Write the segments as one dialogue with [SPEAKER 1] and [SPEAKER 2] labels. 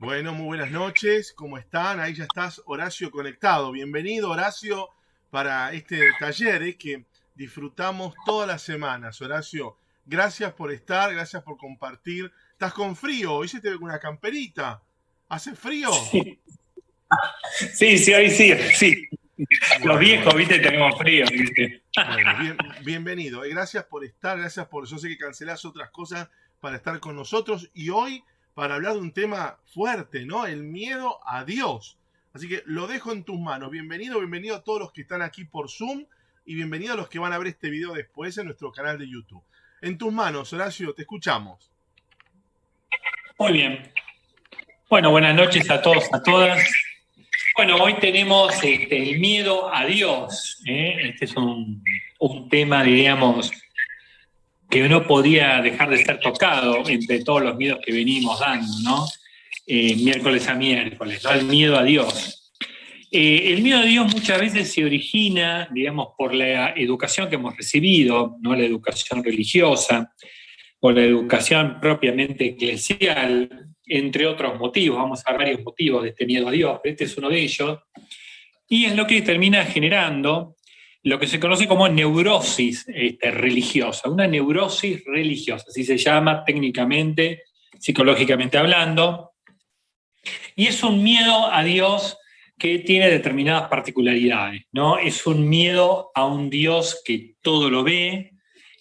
[SPEAKER 1] Bueno, muy buenas noches, ¿cómo están? Ahí ya estás, Horacio, conectado. Bienvenido, Horacio, para este taller que disfrutamos todas las semanas. Horacio, gracias por estar, gracias por compartir. ¿Estás con frío? Hoy se te ve con una camperita. ¿Hace frío?
[SPEAKER 2] Sí, sí, sí, hoy sí, sí. Los
[SPEAKER 1] Bueno,
[SPEAKER 2] viejos,
[SPEAKER 1] bueno.
[SPEAKER 2] viste, tenemos frío, viste.
[SPEAKER 1] Bueno, bienvenido. Gracias por estar, gracias por... Yo sé que cancelás otras cosas para estar con nosotros y hoy para hablar de un tema fuerte, ¿no? El miedo a Dios. Así que lo dejo en tus manos. Bienvenido, bienvenido a todos los que están aquí por Zoom y bienvenido a los que van a ver este video después en nuestro canal de YouTube. En tus manos, Horacio, te escuchamos.
[SPEAKER 2] Muy bien. Bueno, buenas noches a todos, a todas. Bueno, hoy tenemos el miedo a Dios. Este es un tema, diríamos, que no podía dejar de ser tocado entre todos los miedos que venimos dando, ¿no? Miércoles a miércoles, ¿no? El miedo a Dios. El miedo a Dios muchas veces se origina, digamos, por la educación que hemos recibido, no la educación religiosa, o la educación propiamente eclesial, entre otros motivos. Vamos a ver varios motivos de este miedo a Dios, pero este es uno de ellos, y es lo que termina generando lo que se conoce como neurosis religiosa, una neurosis religiosa, así se llama técnicamente, psicológicamente hablando, y es un miedo a Dios que tiene determinadas particularidades, ¿no? Es un miedo a un Dios que todo lo ve,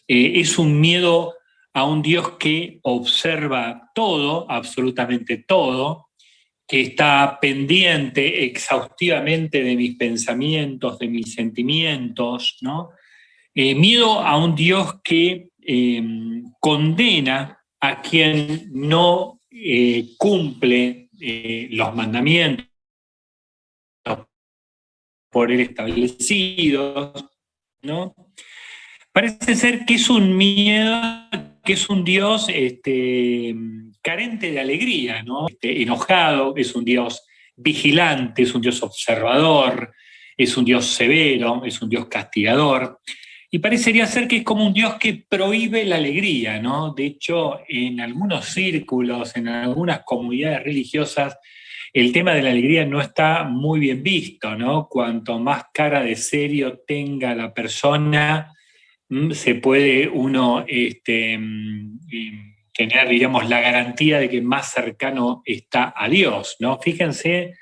[SPEAKER 2] es un miedo a un Dios que observa todo, absolutamente todo, que está pendiente exhaustivamente de mis pensamientos, de mis sentimientos, ¿no? Miedo a un Dios que condena a quien no cumple los mandamientos por él establecidos, ¿no? Parece ser que es un miedo, que es un Dios carente de alegría, ¿no? Enojado, es un Dios vigilante, es un Dios observador, es un Dios severo, es un Dios castigador. Y parecería ser que es como un Dios que prohíbe la alegría, ¿no? De hecho, en algunos círculos, en algunas comunidades religiosas, el tema de la alegría no está muy bien visto, ¿no? Cuanto más cara de serio tenga la persona, se puede uno tener, digamos, la garantía de que más cercano está a Dios, ¿no? Fíjense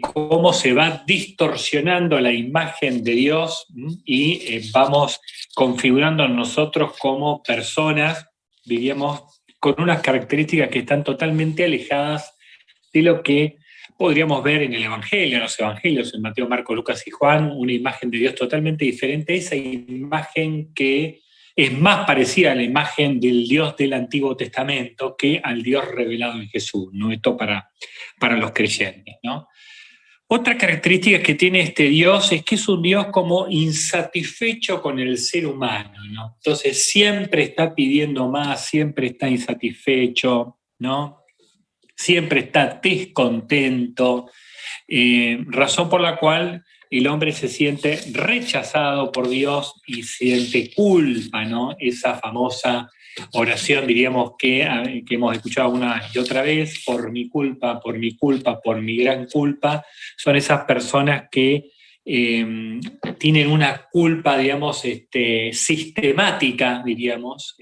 [SPEAKER 2] cómo se va distorsionando la imagen de Dios y vamos configurando nosotros como personas, diríamos, con unas características que están totalmente alejadas de lo que podríamos ver en el Evangelio, en los Evangelios, en Mateo, Marcos, Lucas y Juan, una imagen de Dios totalmente diferente, esa imagen que es más parecida a la imagen del Dios del Antiguo Testamento que al Dios revelado en Jesús, ¿no? Esto para los creyentes, ¿no? Otra característica que tiene este Dios es que es un Dios como insatisfecho con el ser humano, ¿no? Entonces siempre está pidiendo más, siempre está insatisfecho, ¿no? Siempre está descontento, razón por la cual el hombre se siente rechazado por Dios y siente culpa, ¿no? Esa famosa oración, diríamos, que hemos escuchado una y otra vez, por mi culpa, por mi culpa, por mi gran culpa, son esas personas que tienen una culpa, digamos, sistemática, diríamos,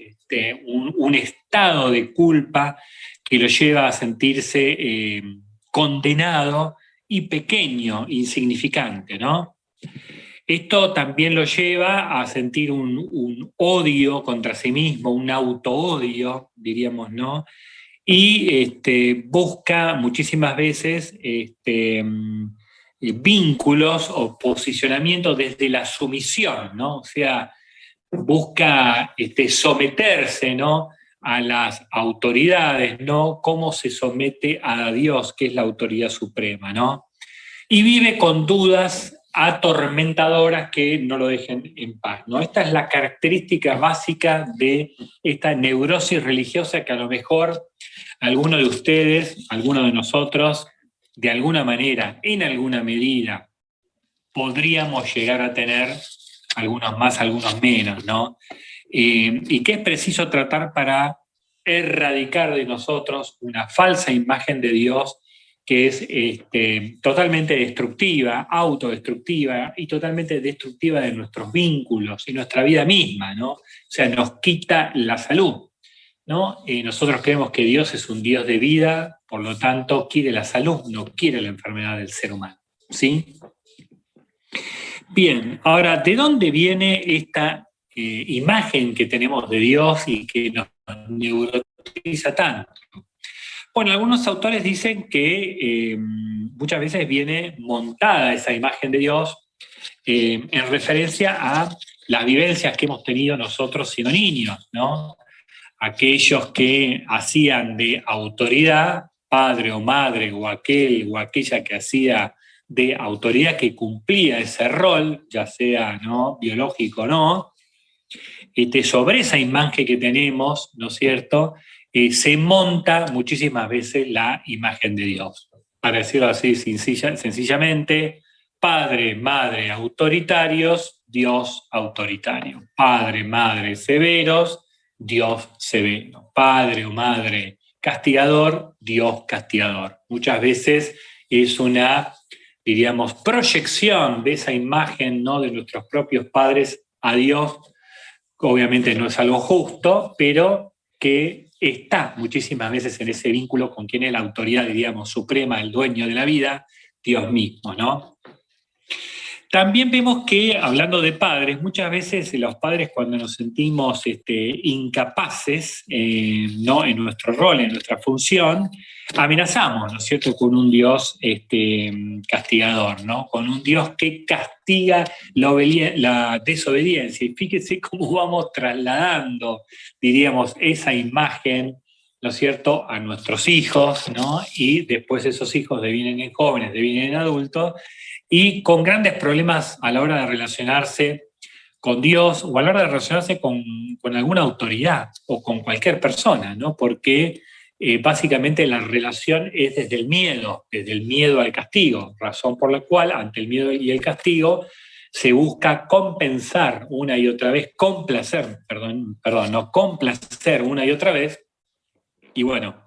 [SPEAKER 2] un estado de culpa que lo lleva a sentirse condenado y pequeño, insignificante, ¿no? Esto también lo lleva a sentir un odio contra sí mismo, un auto-odio, diríamos, ¿no? Y busca muchísimas veces vínculos o posicionamientos desde la sumisión, ¿no? O sea, busca someterse, ¿no? A las autoridades, ¿no? Cómo se somete a Dios, que es la autoridad suprema, ¿no? Y vive con dudas atormentadoras que no lo dejen en paz, ¿no? Esta es la característica básica de esta neurosis religiosa que a lo mejor alguno de ustedes, alguno de nosotros, de alguna manera, en alguna medida, podríamos llegar a tener, algunos más, algunos menos, ¿no? Y que es preciso tratar para erradicar de nosotros una falsa imagen de Dios que es totalmente destructiva, autodestructiva y totalmente destructiva de nuestros vínculos y nuestra vida misma, ¿no? O sea, nos quita la salud, ¿no? Nosotros creemos que Dios es un Dios de vida, por lo tanto quiere la salud, no quiere la enfermedad del ser humano, ¿sí? Bien, ahora, ¿de dónde viene esta imagen que tenemos de Dios y que nos neurotiza tanto? Bueno, algunos autores dicen que muchas veces viene montada esa imagen de Dios en referencia a las vivencias que hemos tenido nosotros siendo niños, ¿no? Aquellos que hacían de autoridad, padre o madre, o aquel o aquella que hacía de autoridad, que cumplía ese rol, ya sea, ¿no?, biológico o no, sobre esa imagen que tenemos, ¿no es cierto?, se monta muchísimas veces la imagen de Dios. Para decirlo así sencillamente, padre, madre, autoritarios, Dios autoritario. Padre, madre, severos, Dios severo. Padre o madre castigador, Dios castigador. Muchas veces es una, diríamos, proyección de esa imagen, ¿no?, de nuestros propios padres a Dios. Obviamente no es algo justo, pero que está muchísimas veces en ese vínculo con quien es la autoridad, diríamos, suprema, el dueño de la vida, Dios mismo, ¿no? También vemos que, hablando de padres, muchas veces los padres, cuando nos sentimos incapaces, ¿no?, en nuestro rol, en nuestra función, amenazamos, ¿no es cierto?, con un Dios castigador, ¿no?, con un Dios que castiga la desobediencia. Y fíjese cómo vamos trasladando, diríamos, esa imagen, ¿no es cierto?, a nuestros hijos, ¿no?, y después esos hijos devienen en jóvenes, devienen en adultos, y con grandes problemas a la hora de relacionarse con Dios o a la hora de relacionarse con alguna autoridad o con cualquier persona, ¿no? Porque básicamente la relación es desde el miedo al castigo, razón por la cual ante el miedo y el castigo se busca compensar una y otra vez, complacer una y otra vez, y bueno,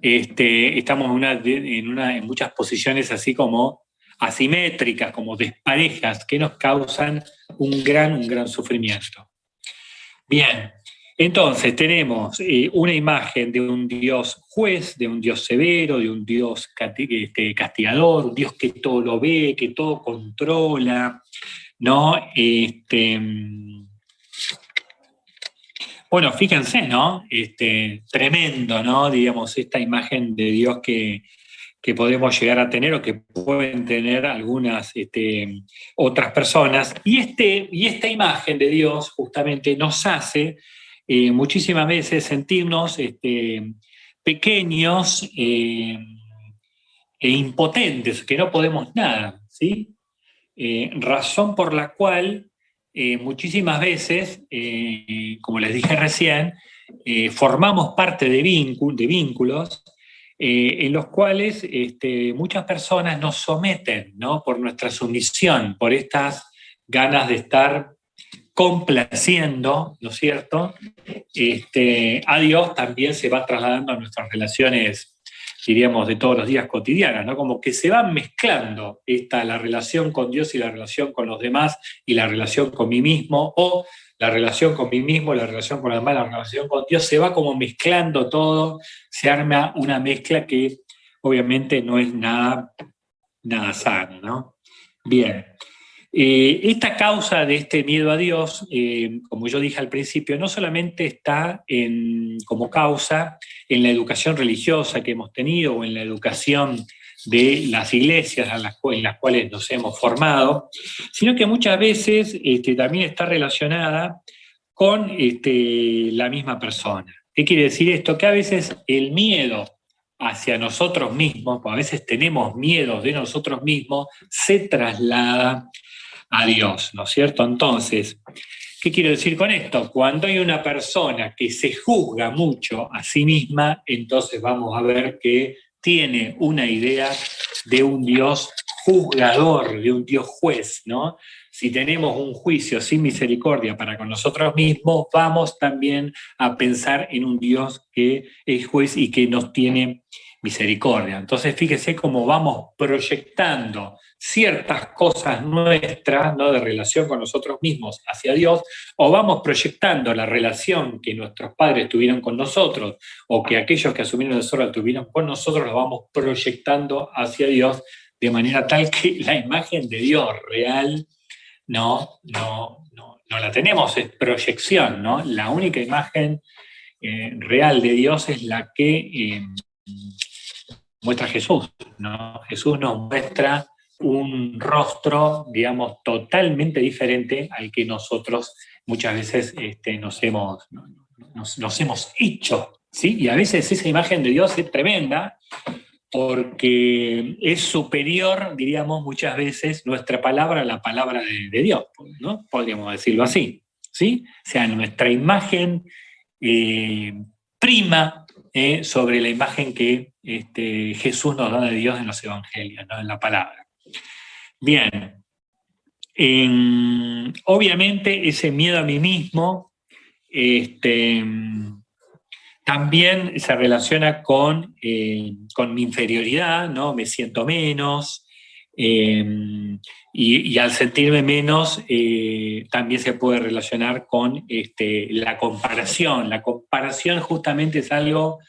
[SPEAKER 2] estamos en muchas posiciones así como asimétricas, como desparejas, que nos causan un gran sufrimiento. Bien, entonces tenemos una imagen de un Dios juez, de un Dios severo, de un Dios castigador, un Dios que todo lo ve, que todo controla, ¿no? Bueno, fíjense, ¿no? Tremendo, ¿no? Digamos, esta imagen de Dios que podemos llegar a tener o que pueden tener algunas otras personas. Y esta imagen de Dios justamente nos hace muchísimas veces sentirnos pequeños e impotentes, que no podemos nada, ¿sí? Razón por la cual muchísimas veces, como les dije recién, formamos parte de vínculos en los cuales muchas personas nos someten, ¿no?, por nuestra sumisión, por estas ganas de estar complaciendo, ¿no es cierto? A Dios también se va trasladando a nuestras relaciones, diríamos, de todos los días cotidianas, ¿no? Como que se van mezclando la relación con Dios y la relación con los demás y la relación con mí mismo, o la relación con mí mismo, la relación con los demás, la relación con Dios, se va como mezclando todo, se arma una mezcla que obviamente no es nada sana, ¿no? Bien. Esta causa de este miedo a Dios, como yo dije al principio, no solamente está como causa en la educación religiosa que hemos tenido o en la educación de las iglesias en las cuales nos hemos formado, sino que muchas veces también está relacionada con la misma persona. ¿Qué quiere decir esto? Que a veces el miedo hacia nosotros mismos, a veces tenemos miedo de nosotros mismos, se traslada a Dios, ¿no es cierto? Entonces, ¿qué quiero decir con esto? Cuando hay una persona que se juzga mucho a sí misma, entonces vamos a ver que tiene una idea de un Dios juzgador, de un Dios juez, ¿no? si tenemos un juicio sin misericordia para con nosotros mismos, vamos también a pensar en un Dios que es juez y que nos tiene misericordia. Entonces, fíjese cómo vamos proyectando ciertas cosas nuestras, ¿no?, de relación con nosotros mismos hacia Dios, o vamos proyectando la relación que nuestros padres tuvieron con nosotros, o que aquellos que asumieron el sol tuvieron con nosotros, lo vamos proyectando hacia Dios, de manera tal que la imagen de Dios real no la tenemos, es proyección, ¿no? La única imagen real de Dios es la que muestra Jesús, ¿no? Jesús nos muestra un rostro, digamos, totalmente diferente al que nosotros muchas veces nos hemos hecho, ¿sí? Y a veces esa imagen de Dios es tremenda, porque es superior, diríamos, muchas veces nuestra palabra a la palabra de Dios, ¿no? Podríamos decirlo así, ¿sí? O sea, nuestra imagen prima sobre la imagen que Jesús nos da de Dios en los evangelios, ¿no?, en la palabra. Bien, obviamente ese miedo a mí mismo también se relaciona con mi inferioridad, ¿no? Me siento menos, y al sentirme menos también se puede relacionar con la comparación. La comparación justamente es algo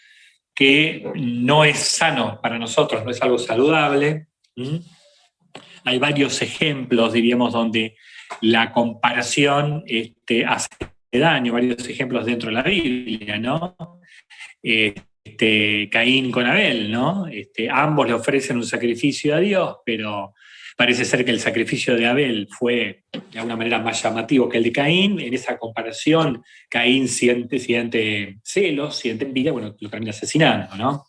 [SPEAKER 2] que no es sano para nosotros, no es algo saludable. Hay varios ejemplos, diríamos, donde la comparación hace daño, varios ejemplos dentro de la Biblia, ¿no? Caín con Abel, ¿no? Ambos le ofrecen un sacrificio a Dios, pero parece ser que el sacrificio de Abel fue de alguna manera más llamativo que el de Caín. En esa comparación, Caín siente celos, siente envidia, bueno, lo termina asesinando, ¿no?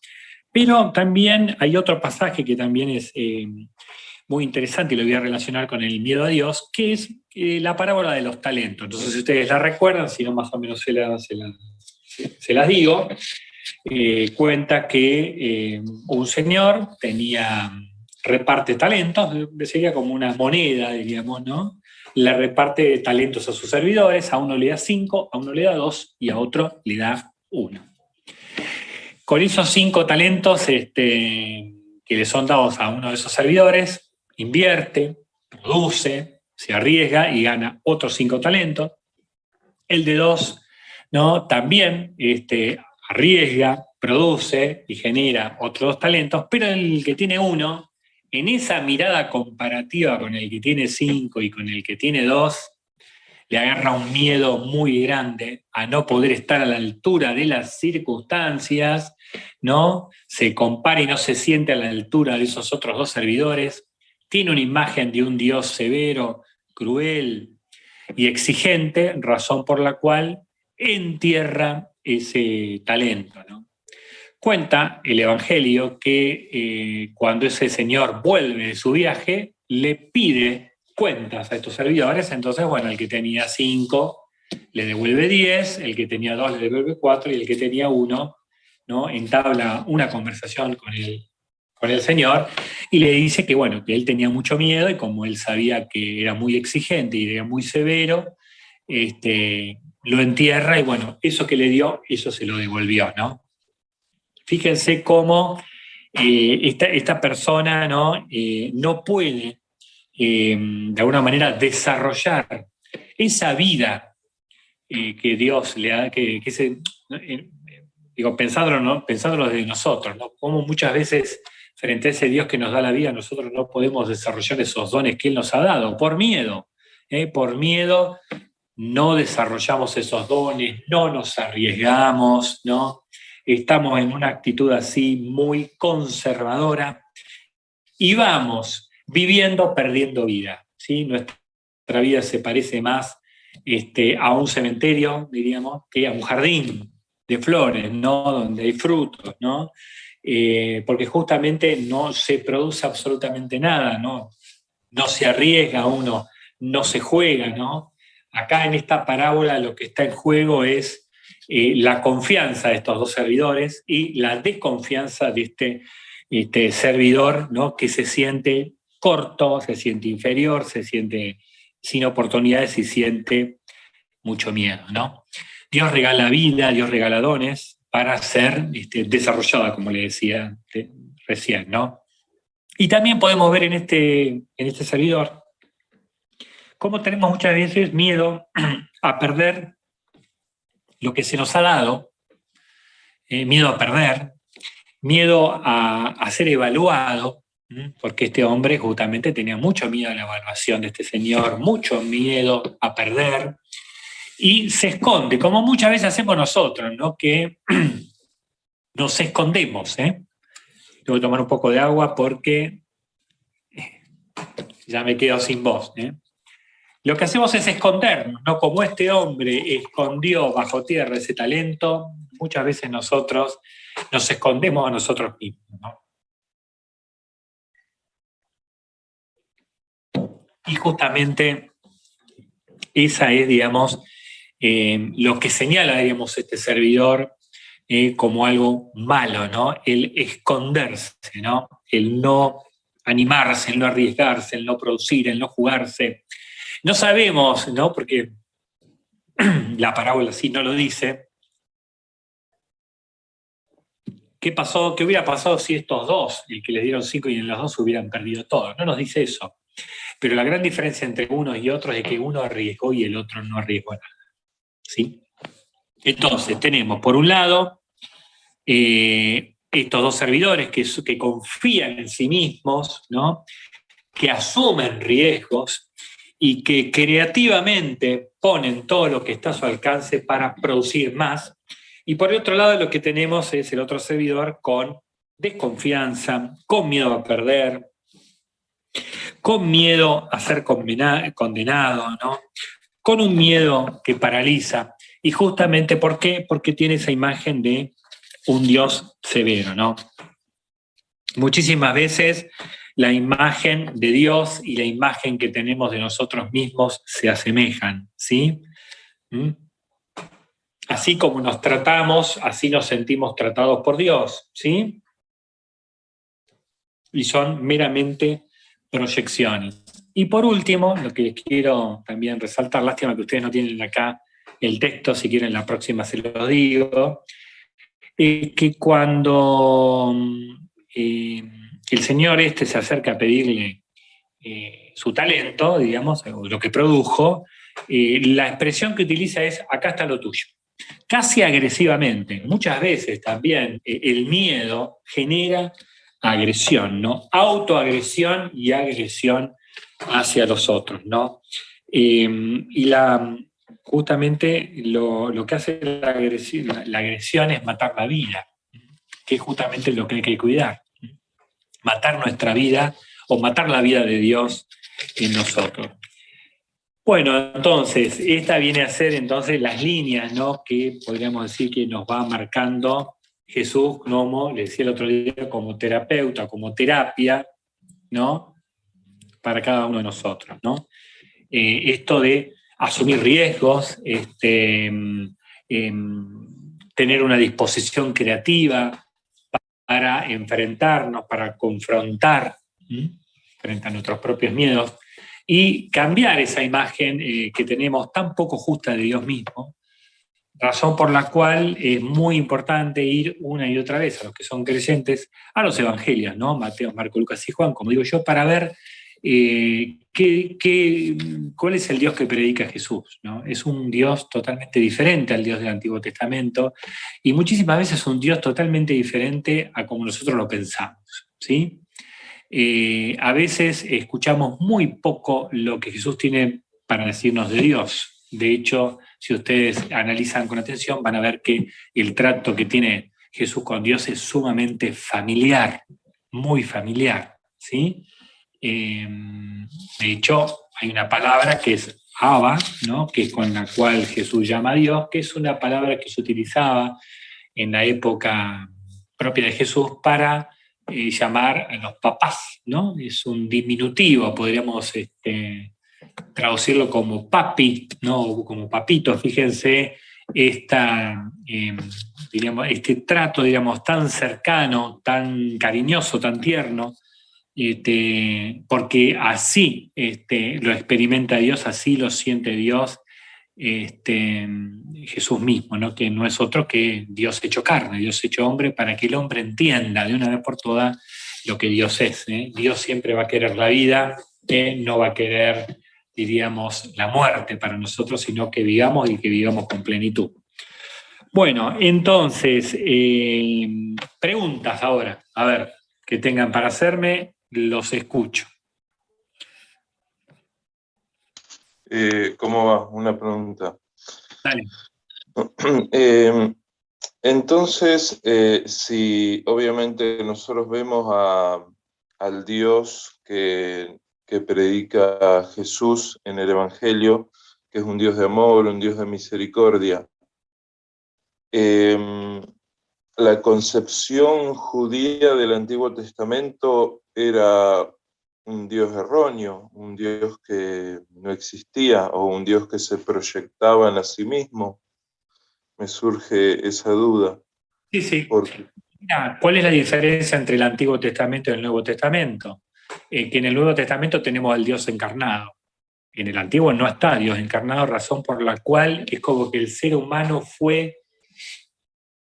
[SPEAKER 2] Pero también hay otro pasaje que también es muy interesante, y lo voy a relacionar con el miedo a Dios, que es la parábola de los talentos. Entonces, si ustedes la recuerdan, si no más o menos se las digo, cuenta que un señor reparte talentos, sería como una moneda, diríamos, ¿no? Le reparte talentos a sus servidores, a uno le da 5, a uno le da 2 y a otro le da 1. Con esos 5 talentos que le son dados a uno de esos servidores, invierte, produce, se arriesga y gana otros 5 talentos. El de 2, ¿no?, también arriesga, produce y genera otros 2 talentos, pero el que tiene 1, en esa mirada comparativa con el que tiene 5 y con el que tiene 2, le agarra un miedo muy grande a no poder estar a la altura de las circunstancias, ¿no? Se compara y no se siente a la altura de esos otros 2 servidores. Tiene una imagen de un Dios severo, cruel y exigente, razón por la cual entierra ese talento, ¿no? Cuenta el Evangelio que cuando ese señor vuelve de su viaje, le pide cuentas a estos servidores. Entonces, bueno, el que tenía 5 le devuelve 10, el que tenía 2 le devuelve 4 y el que tenía 1, ¿no?, entabla una conversación con el señor y le dice que, bueno, que él tenía mucho miedo y como él sabía que era muy exigente y era muy severo, lo entierra y, bueno, eso que le dio, eso se lo devolvió, ¿no? Fíjense cómo esta persona, ¿no?, no puede, de alguna manera, desarrollar esa vida que Dios le da, pensándolo, ¿no?, pensándolo de nosotros, ¿no?, cómo muchas veces frente a ese Dios que nos da la vida, nosotros no podemos desarrollar esos dones que Él nos ha dado, por miedo. Por miedo no desarrollamos esos dones, no nos arriesgamos, ¿no? Estamos en una actitud así muy conservadora y vamos viviendo, perdiendo vida, ¿sí? Nuestra vida se parece más a un cementerio, diríamos, que a un jardín de flores, ¿no?, donde hay frutos, ¿no? Porque justamente no se produce absolutamente nada, ¿no? No se arriesga uno, no se juega, ¿no? Acá en esta parábola lo que está en juego es la confianza de estos 2 servidores y la desconfianza de este servidor, ¿no?, que se siente corto, se siente inferior, se siente sin oportunidades y siente mucho miedo, ¿no? Dios regala vida, Dios regala dones para ser desarrollada, como le decía recién, ¿no? Y también podemos ver en este servidor cómo tenemos muchas veces miedo a perder lo que se nos ha dado, miedo a perder, miedo a ser evaluado, porque este hombre justamente tenía mucho miedo a la evaluación de este señor, mucho miedo a perder, y se esconde, como muchas veces hacemos nosotros, ¿no? Que nos escondemos. Tengo que tomar un poco de agua porque ya me quedo sin voz. Lo que hacemos es escondernos, ¿no? Como este hombre escondió bajo tierra ese talento, muchas veces nosotros nos escondemos a nosotros mismos, ¿no? Y justamente esa es, digamos, lo que señala, digamos, este servidor como algo malo, ¿no? El esconderse, ¿no? El no animarse, el no arriesgarse, el no producir, el no jugarse. No sabemos, ¿no? Porque la parábola sí no lo dice. ¿Qué pasó? ¿Qué hubiera pasado si estos dos, el que les dieron 5 y en los 2 hubieran perdido todo? No nos dice eso. Pero la gran diferencia entre unos y otros es que uno arriesgó y el otro no arriesgó nada. ¿Sí? Entonces, tenemos por un lado estos dos servidores que confían en sí mismos, ¿no? Que asumen riesgos y que creativamente ponen todo lo que está a su alcance para producir más. Y por el otro lado lo que tenemos es el otro servidor con desconfianza, con miedo a perder, con miedo a ser condenado, ¿no? Con un miedo que paraliza. Y justamente, ¿por qué? Porque tiene esa imagen de un Dios severo, ¿no? Muchísimas veces la imagen de Dios y la imagen que tenemos de nosotros mismos se asemejan, ¿sí? Así como nos tratamos, así nos sentimos tratados por Dios, ¿sí? Y son meramente proyecciones. Y por último, lo que les quiero también resaltar, lástima que ustedes no tienen acá el texto, si quieren la próxima se lo digo, que cuando el señor se acerca a pedirle su talento, digamos, o lo que produjo, la expresión que utiliza es, acá está lo tuyo. Casi agresivamente. Muchas veces también el miedo genera agresión, ¿no? Autoagresión y agresión hacia los otros, ¿no? Y justamente lo que hace la agresión es matar la vida, que es justamente lo que hay que cuidar. Matar nuestra vida o matar la vida de Dios en nosotros. Bueno, entonces, esta viene a ser entonces las líneas, ¿no? Que podríamos decir que nos va marcando Jesús, como le decía el otro día, como terapeuta, como terapia, ¿no? Para cada uno de nosotros, ¿no? Esto de asumir riesgos, tener una disposición creativa para enfrentarnos, para confrontar frente a nuestros propios miedos y cambiar esa imagen que tenemos tan poco justa de Dios mismo, razón por la cual es muy importante ir una y otra vez a los que son creyentes a los evangelios, ¿no? Mateo, Marco, Lucas y Juan, como digo yo, para ver cuál es el Dios que predica Jesús, ¿no? Es un Dios totalmente diferente al Dios del Antiguo Testamento y muchísimas veces un Dios totalmente diferente a como nosotros lo pensamos, ¿sí? A veces escuchamos muy poco lo que Jesús tiene para decirnos de Dios. De hecho, si ustedes analizan con atención, van a ver que el trato que tiene Jesús con Dios es sumamente familiar, muy familiar, ¿sí? De hecho, hay una palabra que es Abba, ¿no? Que es con la cual Jesús llama a Dios, que es una palabra que se utilizaba en la época propia de Jesús para llamar a los papás, ¿no? Es un diminutivo, podríamos traducirlo como papi, ¿no? Como papito. Fíjense diríamos, este trato, digamos, tan cercano, tan cariñoso, tan tierno, porque así lo experimenta Dios, así lo siente Dios, Jesús mismo, ¿no? Que no es otro que Dios hecho carne, Dios hecho hombre, para que el hombre entienda de una vez por todas lo que Dios es. Dios siempre va a querer la vida, no va a querer, diríamos, la muerte para nosotros, sino que vivamos y que vivamos con plenitud. Bueno, entonces, preguntas ahora, a ver, que tengan para hacerme, los escucho.
[SPEAKER 3] ¿Cómo va? Una pregunta.
[SPEAKER 2] Dale.
[SPEAKER 3] Entonces, si obviamente nosotros vemos al Dios que predica Jesús en el Evangelio, que es un Dios de amor, un Dios de misericordia, la concepción judía del Antiguo Testamento era un Dios erróneo, un Dios que no existía o un Dios que se proyectaba en sí mismo. Me surge esa duda.
[SPEAKER 2] Sí, sí.
[SPEAKER 3] Porque...
[SPEAKER 2] Mira, ¿cuál es la diferencia entre el Antiguo Testamento y el Nuevo Testamento? Que en el Nuevo Testamento tenemos al Dios encarnado. En el Antiguo no está Dios encarnado, razón por la cual es como que el ser humano fue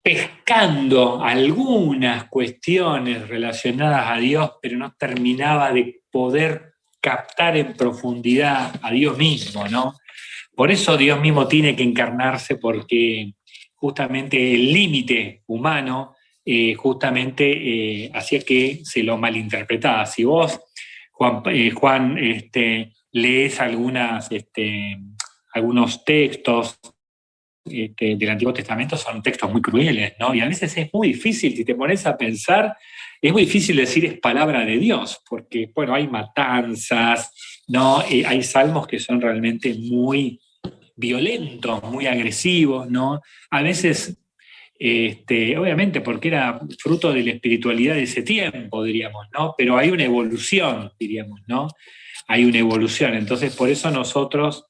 [SPEAKER 2] pescando algunas cuestiones relacionadas a Dios, pero no terminaba de poder captar en profundidad a Dios mismo, ¿no? Por eso Dios mismo tiene que encarnarse, porque justamente el límite humano justamente hacía que se lo malinterpretaba. Si vos, Juan, lees algunos textos del Antiguo Testamento, son textos muy crueles, ¿no? Y a veces es muy difícil, si te pones a pensar, es muy difícil decir es palabra de Dios, porque, bueno, hay matanzas, ¿no? Hay salmos que son realmente muy violentos, muy agresivos, ¿no? A veces, obviamente, porque era fruto de la espiritualidad de ese tiempo, diríamos, ¿no? Pero hay una evolución, diríamos, ¿no? Hay una evolución, entonces por eso nosotros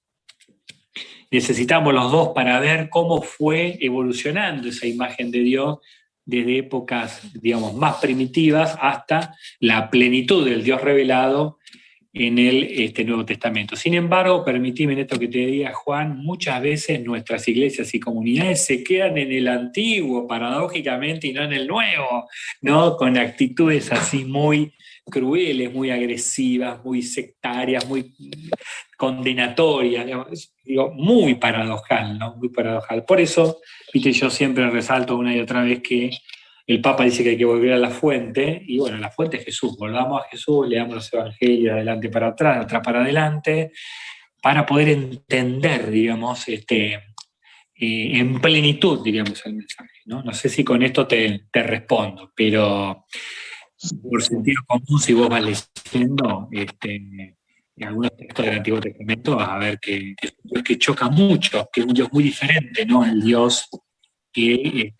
[SPEAKER 2] necesitamos los dos para ver cómo fue evolucionando esa imagen de Dios desde épocas, digamos, más primitivas hasta la plenitud del Dios revelado en el Nuevo Testamento. Sin embargo, permitime en esto que te diga, Juan, muchas veces nuestras iglesias y comunidades se quedan en el antiguo, paradójicamente, y no en el nuevo, ¿no? Con actitudes así muy crueles, muy agresivas, muy sectarias, muy condenatorias, digo, muy paradojal, ¿no? Muy paradojal. Por eso, viste, yo siempre resalto una y otra vez que el Papa dice que hay que volver a la fuente, y bueno, la fuente es Jesús. Volvamos a Jesús, leamos los evangelios de adelante para atrás, de atrás para adelante, para poder entender, digamos, en plenitud, diríamos, el mensaje, ¿no? No sé si con esto te respondo, pero por sentido común, si vos vas leyendo en algunos textos del Antiguo Testamento, vas a ver que es un Dios que choca mucho, que es un Dios muy diferente, ¿no? El Dios que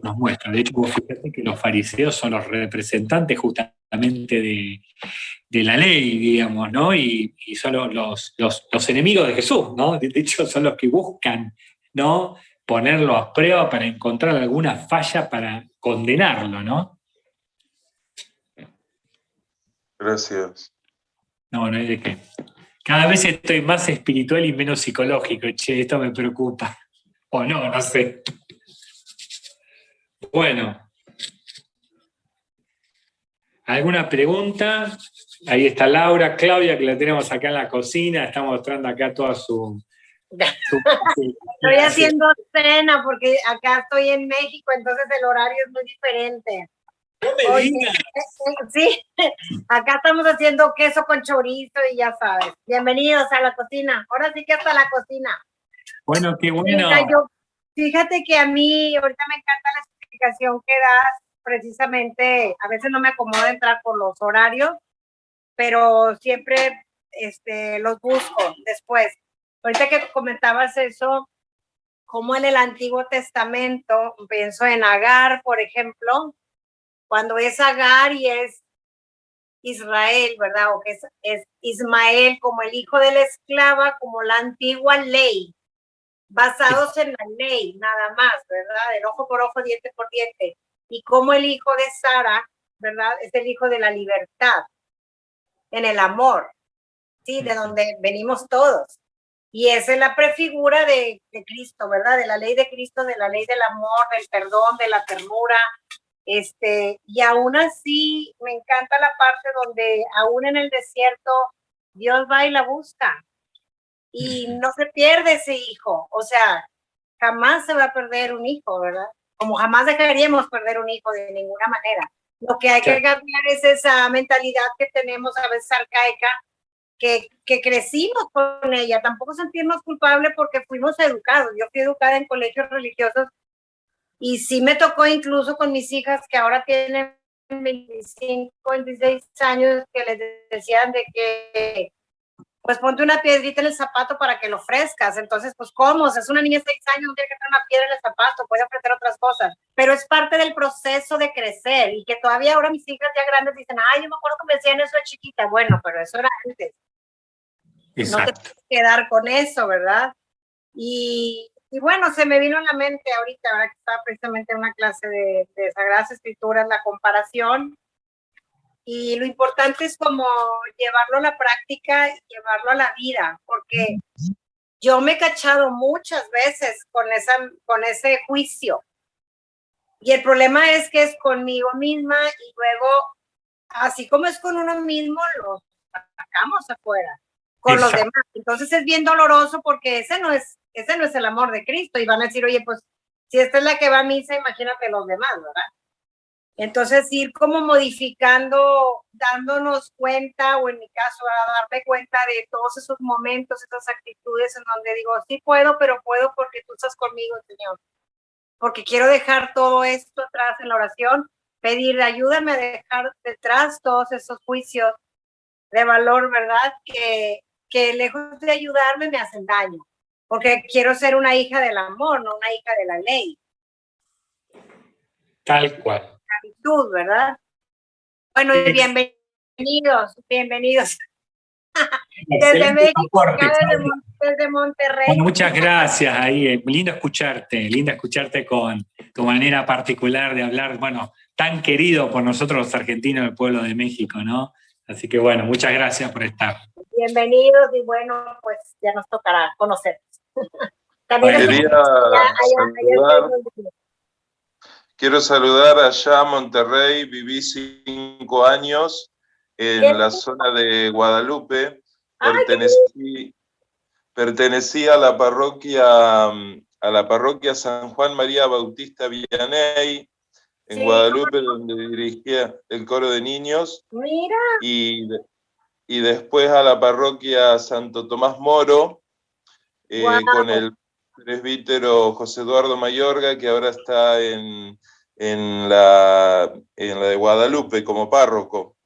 [SPEAKER 2] nos muestra. De hecho, vos fíjate que los fariseos son los representantes justamente de la ley, digamos, ¿no? Y son los enemigos de Jesús, ¿no? De hecho, son los que buscan, ¿no? Ponerlo a prueba para encontrar alguna falla para condenarlo, ¿no?
[SPEAKER 3] Gracias.
[SPEAKER 2] No, no hay de qué. Cada vez estoy más espiritual y menos psicológico, che, esto me preocupa. O no, no sé. Bueno, ¿alguna pregunta? Ahí está Laura, Claudia, que la tenemos acá en la cocina, está mostrando acá toda su...
[SPEAKER 4] Estoy haciendo cena porque acá estoy en México, entonces el horario es muy diferente.
[SPEAKER 2] No me digas.
[SPEAKER 4] Sí, acá estamos haciendo queso con chorizo y ya sabes. Bienvenidos a la cocina. Ahora sí que hasta la cocina.
[SPEAKER 2] Bueno, qué bueno.
[SPEAKER 4] Mira, fíjate que a mí ahorita me encanta la explicación que das, precisamente, a veces no me acomoda entrar por los horarios, pero siempre los busco después. Ahorita que comentabas eso, como en el Antiguo Testamento, pienso en Agar, por ejemplo, cuando es Agar y es Israel, ¿verdad? O que es Ismael como el hijo de la esclava, como la antigua ley, basados en la ley, nada más, ¿verdad? El ojo por ojo, diente por diente. Y como el hijo de Sara, ¿verdad? Es el hijo de la libertad. en el amor, ¿sí? De donde venimos todos. Y esa es la prefigura de Cristo, ¿verdad? De la ley de Cristo, de la ley del amor, del perdón, de la ternura. Y aún así me encanta la parte donde aún en el desierto Dios va y la busca. Y no se pierde ese hijo. O sea, jamás se va a perder un hijo, ¿verdad? Como jamás dejaríamos perder un hijo de ninguna manera. Lo que hay que cambiar es esa mentalidad que tenemos a veces arcaica, que crecimos con ella, tampoco sentirnos culpables porque fuimos educados. Yo fui educada en colegios religiosos y sí me tocó incluso con mis hijas que ahora tienen 25, 26 años, que les decían de que pues ponte una piedrita en el zapato para que lo ofrezcas. Entonces, pues ¿cómo? Si es una niña de 6 años, no tiene que tener una piedra en el zapato, puede ofrecer otras cosas, pero es parte del proceso de crecer y que todavía ahora mis hijas ya grandes dicen, ay, yo me acuerdo que me decían eso de chiquita. Bueno, pero eso era antes.
[SPEAKER 2] Exacto.
[SPEAKER 4] No te puedes quedar con eso, ¿verdad? Y bueno, se me vino a la mente ahorita, ahora que estaba precisamente en una clase de Sagradas Escrituras, la comparación. Y lo importante es como llevarlo a la práctica y llevarlo a la vida, porque yo me he cachado muchas veces con ese juicio. Y el problema es que es conmigo misma y luego, así como es con uno mismo, lo sacamos afuera, con
[SPEAKER 2] Exacto.
[SPEAKER 4] los demás. Entonces es bien doloroso porque ese no es el amor de Cristo. Y van a decir, oye, pues si esta es la que va a misa, imagínate los demás, ¿verdad? Entonces ir como modificando, dándonos cuenta, o en mi caso, a darme cuenta de todos esos momentos, esas actitudes en donde digo, sí puedo, pero puedo porque tú estás conmigo, Señor. Porque quiero dejar todo esto atrás en la oración, pedir, ayúdame a dejar detrás todos esos juicios de valor, ¿verdad? Que lejos de ayudarme me hacen daño. Porque quiero ser una hija del amor, no una hija de la ley.
[SPEAKER 2] Tal cual.
[SPEAKER 4] ¿Verdad? Bueno, y bienvenidos. Desde México, acá desde Monterrey.
[SPEAKER 2] Bueno, muchas gracias ahí. Lindo escucharte con tu manera particular de hablar, bueno, tan querido por nosotros los argentinos del pueblo de México, ¿no? Así que bueno, muchas gracias por estar.
[SPEAKER 4] Bienvenidos y bueno, pues ya nos tocará conocer.
[SPEAKER 3] Quiero saludar allá a Monterrey, viví 5 años en la zona de Guadalupe, pertenecí a la parroquia San Juan María Bautista Vianney, en Guadalupe, donde dirigía el coro de niños.
[SPEAKER 4] Mira.
[SPEAKER 3] Y después a la parroquia Santo Tomás Moro, con el presbítero José Eduardo Mayorga, que ahora está en la de Guadalupe como párroco.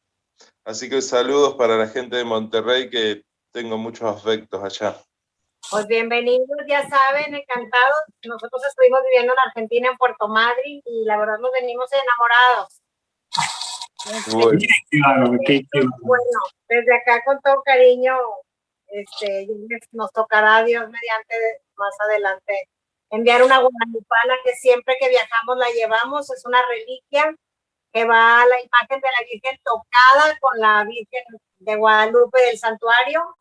[SPEAKER 3] Así que saludos para la gente de Monterrey, que tengo muchos afectos allá.
[SPEAKER 4] Pues bienvenidos, ya saben, encantados. Nosotros estuvimos viviendo en Argentina, en Puerto Madryn, y la verdad nos venimos enamorados. Bueno, desde acá con todo cariño, nos tocará Dios mediante más adelante enviar una guadalupana que siempre que viajamos la llevamos. Es una reliquia que va a la imagen de la Virgen tocada con la Virgen de Guadalupe del santuario,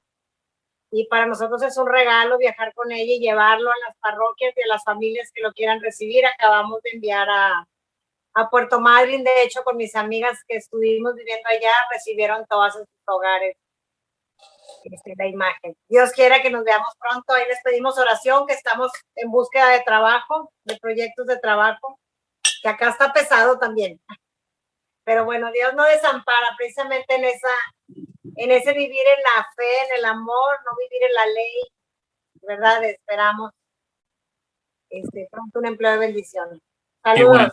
[SPEAKER 4] y para nosotros es un regalo viajar con ella y llevarlo a las parroquias y a las familias que lo quieran recibir. Acabamos de enviar a Puerto Madryn, de hecho, con mis amigas que estuvimos viviendo allá, recibieron todos sus hogares la imagen. Dios quiera que nos veamos pronto. Ahí les pedimos oración, que estamos en búsqueda de trabajo, de proyectos de trabajo, que acá está pesado también. Pero bueno, Dios no desampara precisamente en ese vivir en la fe, en el amor, no vivir en la ley, ¿verdad? Esperamos pronto un empleo de bendición. Saludos.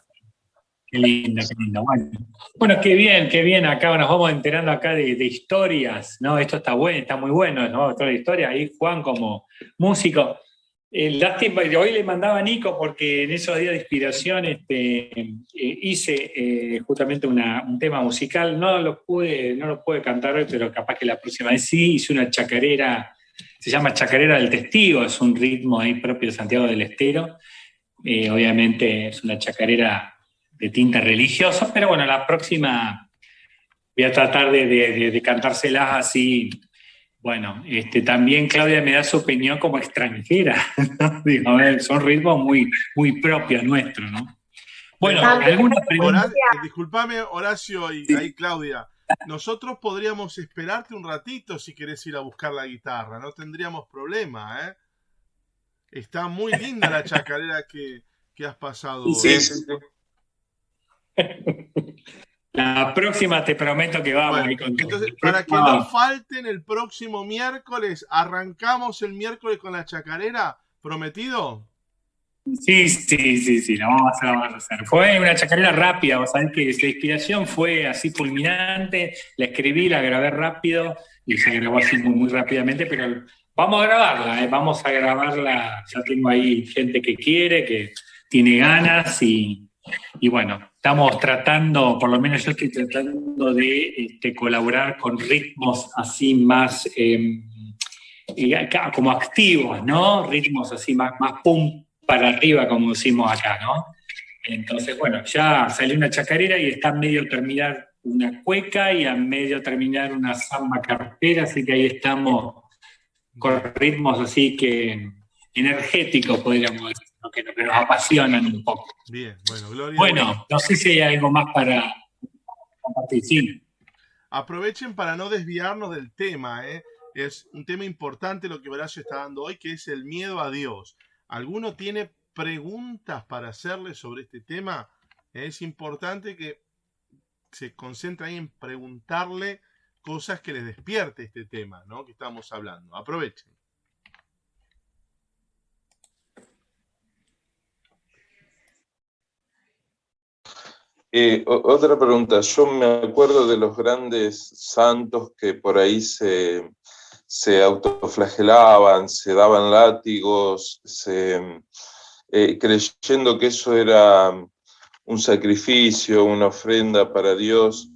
[SPEAKER 2] Qué lindo, qué lindo. Bueno, qué bien. Acá nos vamos enterando acá de historias, ¿no? Esto está bueno, está muy bueno, ¿no? Toda la historia. Ahí Juan como músico. Lástima, hoy le mandaba a Nico porque en esos días de inspiración hice justamente un tema musical. No lo pude cantar hoy, pero capaz que la próxima vez sí. Hice una chacarera, se llama Chacarera del Testigo, es un ritmo ahí propio de Santiago del Estero. Obviamente es una chacarera de tinta religiosa, pero bueno, la próxima voy a tratar de cantárselas así. Bueno, también Claudia me da su opinión como extranjera, ¿no? Digo, a ver, son ritmos muy, muy propios nuestros, ¿no? Bueno, ¿alguna pregunta?
[SPEAKER 1] Disculpame, Horacio, y ahí Claudia. Nosotros podríamos esperarte un ratito si querés ir a buscar la guitarra, no tendríamos problema, ¿eh? Está muy linda la chacarera que has pasado hoy.
[SPEAKER 3] Sí, sí, sí.
[SPEAKER 2] La próxima te prometo que vamos.
[SPEAKER 1] Bueno, entonces, para que no falten el próximo miércoles, ¿arrancamos el miércoles con la chacarera? ¿Prometido?
[SPEAKER 2] Sí, la vamos a hacer. Fue una chacarera rápida, vos sabés que la inspiración fue así fulminante, la escribí, la grabé rápido y se grabó así muy, muy rápidamente, pero vamos a grabarla, vamos a grabarla, ya tengo ahí gente que quiere, que tiene ganas y bueno, estamos tratando, por lo menos yo estoy tratando de colaborar con ritmos así más como activos, ¿no? Ritmos así más pum para arriba, como decimos acá, ¿no? Entonces, bueno, ya salió una chacarera y está a medio terminar una cueca y a medio terminar una samba carpera, así que ahí estamos con ritmos así que energéticos, podríamos decir, ¿no? Que nos apasionan un poco.
[SPEAKER 1] Bien, bueno, Gloria.
[SPEAKER 2] Bueno, no sé si hay algo más para compartir. Sí.
[SPEAKER 1] Aprovechen para no desviarnos del tema, ¿eh? Es un tema importante lo que Horacio está dando hoy, que es el miedo a Dios. ¿Alguno tiene preguntas para hacerle sobre este tema? Es importante que se concentre ahí en preguntarle cosas que les despierte este tema, ¿no? Que estamos hablando. Aprovechen.
[SPEAKER 3] Otra pregunta. Yo me acuerdo de los grandes santos que por ahí se autoflagelaban, se daban látigos, creyendo que eso era un sacrificio, una ofrenda para Dios,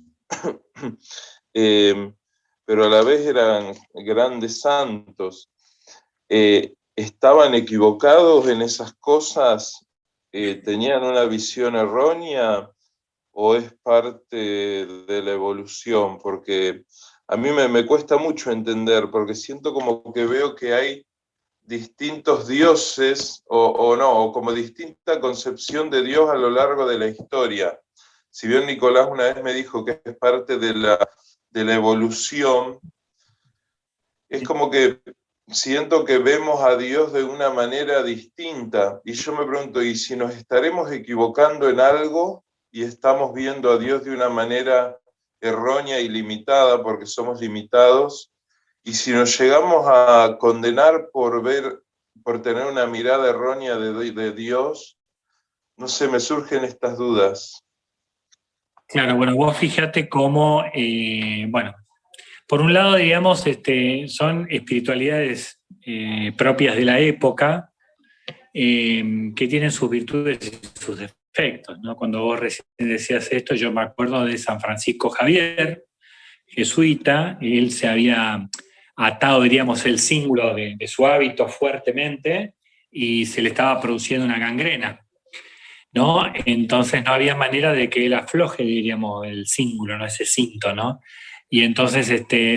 [SPEAKER 3] pero a la vez eran grandes santos. ¿Estaban equivocados en esas cosas? ¿Tenían una visión errónea o es parte de la evolución? Porque a mí me cuesta mucho entender, porque siento como que veo que hay distintos dioses o como distinta concepción de Dios a lo largo de la historia. Si bien Nicolás una vez me dijo que es parte de la evolución, es como que siento que vemos a Dios de una manera distinta. Y yo me pregunto, ¿y si nos estaremos equivocando en algo y estamos viendo a Dios de una manera errónea y limitada porque somos limitados? Y si nos llegamos a condenar por tener una mirada errónea de Dios, no sé, me surgen estas dudas.
[SPEAKER 2] Claro, bueno, vos fíjate cómo, bueno, por un lado, digamos, son espiritualidades propias de la época que tienen sus virtudes y sus defectos, ¿no? Cuando vos recién decías esto, yo me acuerdo de San Francisco Javier, jesuita, él se había atado, diríamos, el cíngulo de su hábito fuertemente y se le estaba produciendo una gangrena, ¿no? Entonces no había manera de que él afloje, diríamos, el cíngulo, ¿no? Ese cinto, ¿no? Y entonces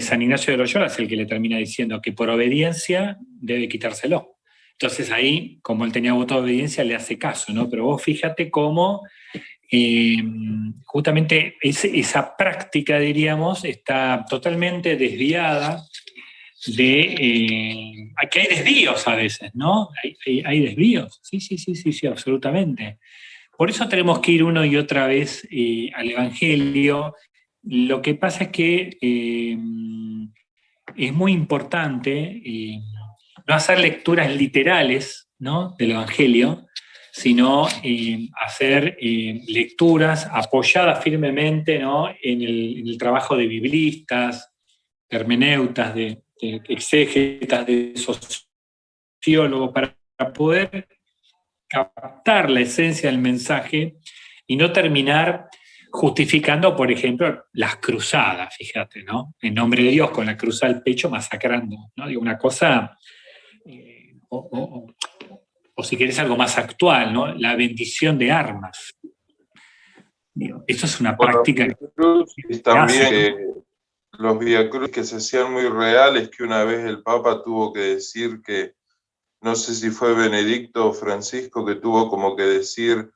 [SPEAKER 2] San Ignacio de Loyola es el que le termina diciendo que por obediencia debe quitárselo. Entonces ahí, como él tenía voto de obediencia, le hace caso, ¿no? Pero vos fíjate cómo justamente esa práctica, diríamos, está totalmente desviada de que hay desvíos a veces, ¿no? Hay desvíos, sí, absolutamente. Por eso tenemos que ir uno y otra vez al Evangelio. Lo que pasa es que es muy importante no hacer lecturas literales, ¿no?, del Evangelio, sino hacer lecturas apoyadas firmemente, ¿no?, en el trabajo de biblistas, de hermeneutas, de exégetas, de sociólogos, para poder captar la esencia del mensaje y no terminar justificando, por ejemplo, las cruzadas, fíjate, ¿no? En nombre de Dios, con la cruz al pecho, masacrando, ¿no? Digo, una cosa, o si querés algo más actual, ¿no? La bendición de armas. Digo, esto es una
[SPEAKER 3] Por los
[SPEAKER 2] práctica
[SPEAKER 3] Vía Crucis también, los Vía Crucis que se hacían muy reales, que una vez el Papa tuvo que decir que, no sé si fue Benedicto o Francisco, que tuvo como que decir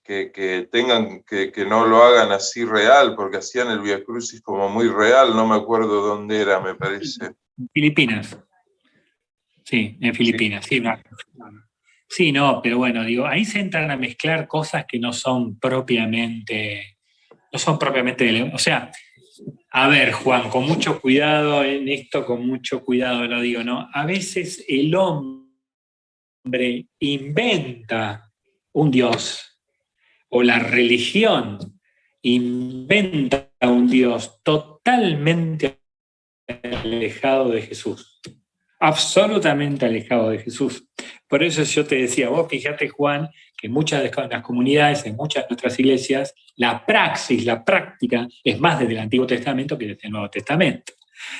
[SPEAKER 3] que no lo hagan así real, porque hacían el Vía Crucis como muy real, no me acuerdo dónde era, me parece.
[SPEAKER 2] Filipinas. Sí, en Filipinas. Sí, sí, no, pero bueno, digo, ahí se entran a mezclar cosas que no son propiamente, o sea, a ver, Juan, con mucho cuidado en esto, con mucho cuidado lo digo, ¿no? A veces el hombre inventa un Dios, o la religión inventa un Dios totalmente alejado de Jesús. Absolutamente alejado de Jesús. Por eso yo te decía, vos fíjate, Juan, que en muchas de las comunidades, en muchas de nuestras iglesias, la praxis, la práctica, es más desde el Antiguo Testamento que desde el Nuevo Testamento.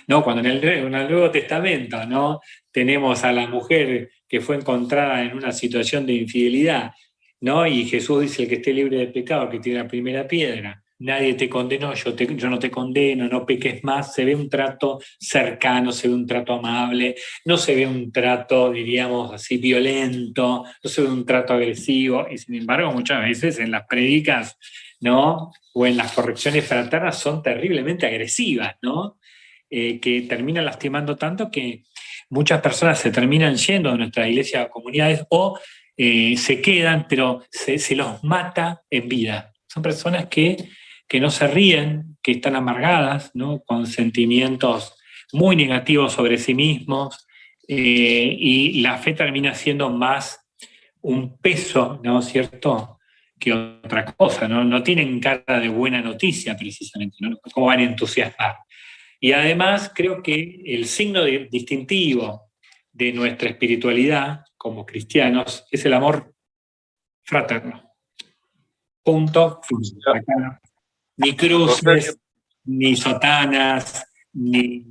[SPEAKER 2] ¿No? Cuando en el Nuevo Testamento, ¿no?, tenemos a la mujer que fue encontrada en una situación de infidelidad, ¿no? Y Jesús dice: el que esté libre de pecado, que tiene la primera piedra. Nadie te condenó, yo no te condeno, no peques más. Se ve un trato cercano, se ve un trato amable, no se ve un trato, diríamos así, violento, no se ve un trato agresivo. Y sin embargo, muchas veces en las prédicas, ¿no?, o en las correcciones fraternas son terriblemente agresivas, ¿no? Que terminan lastimando tanto que muchas personas se terminan yendo de nuestra iglesia o comunidades, o se quedan, pero se los mata en vida. Son personas que no se ríen, que están amargadas, ¿no?, con sentimientos muy negativos sobre sí mismos, y la fe termina siendo más un peso, ¿no es cierto?, que otra cosa, ¿no? No tienen cara de buena noticia precisamente, ¿no? ¿Cómo van a entusiasmar? Y además creo que el signo distintivo de nuestra espiritualidad como cristianos es el amor fraterno. Punto. Acá, ni cruces, ni sotanas, ni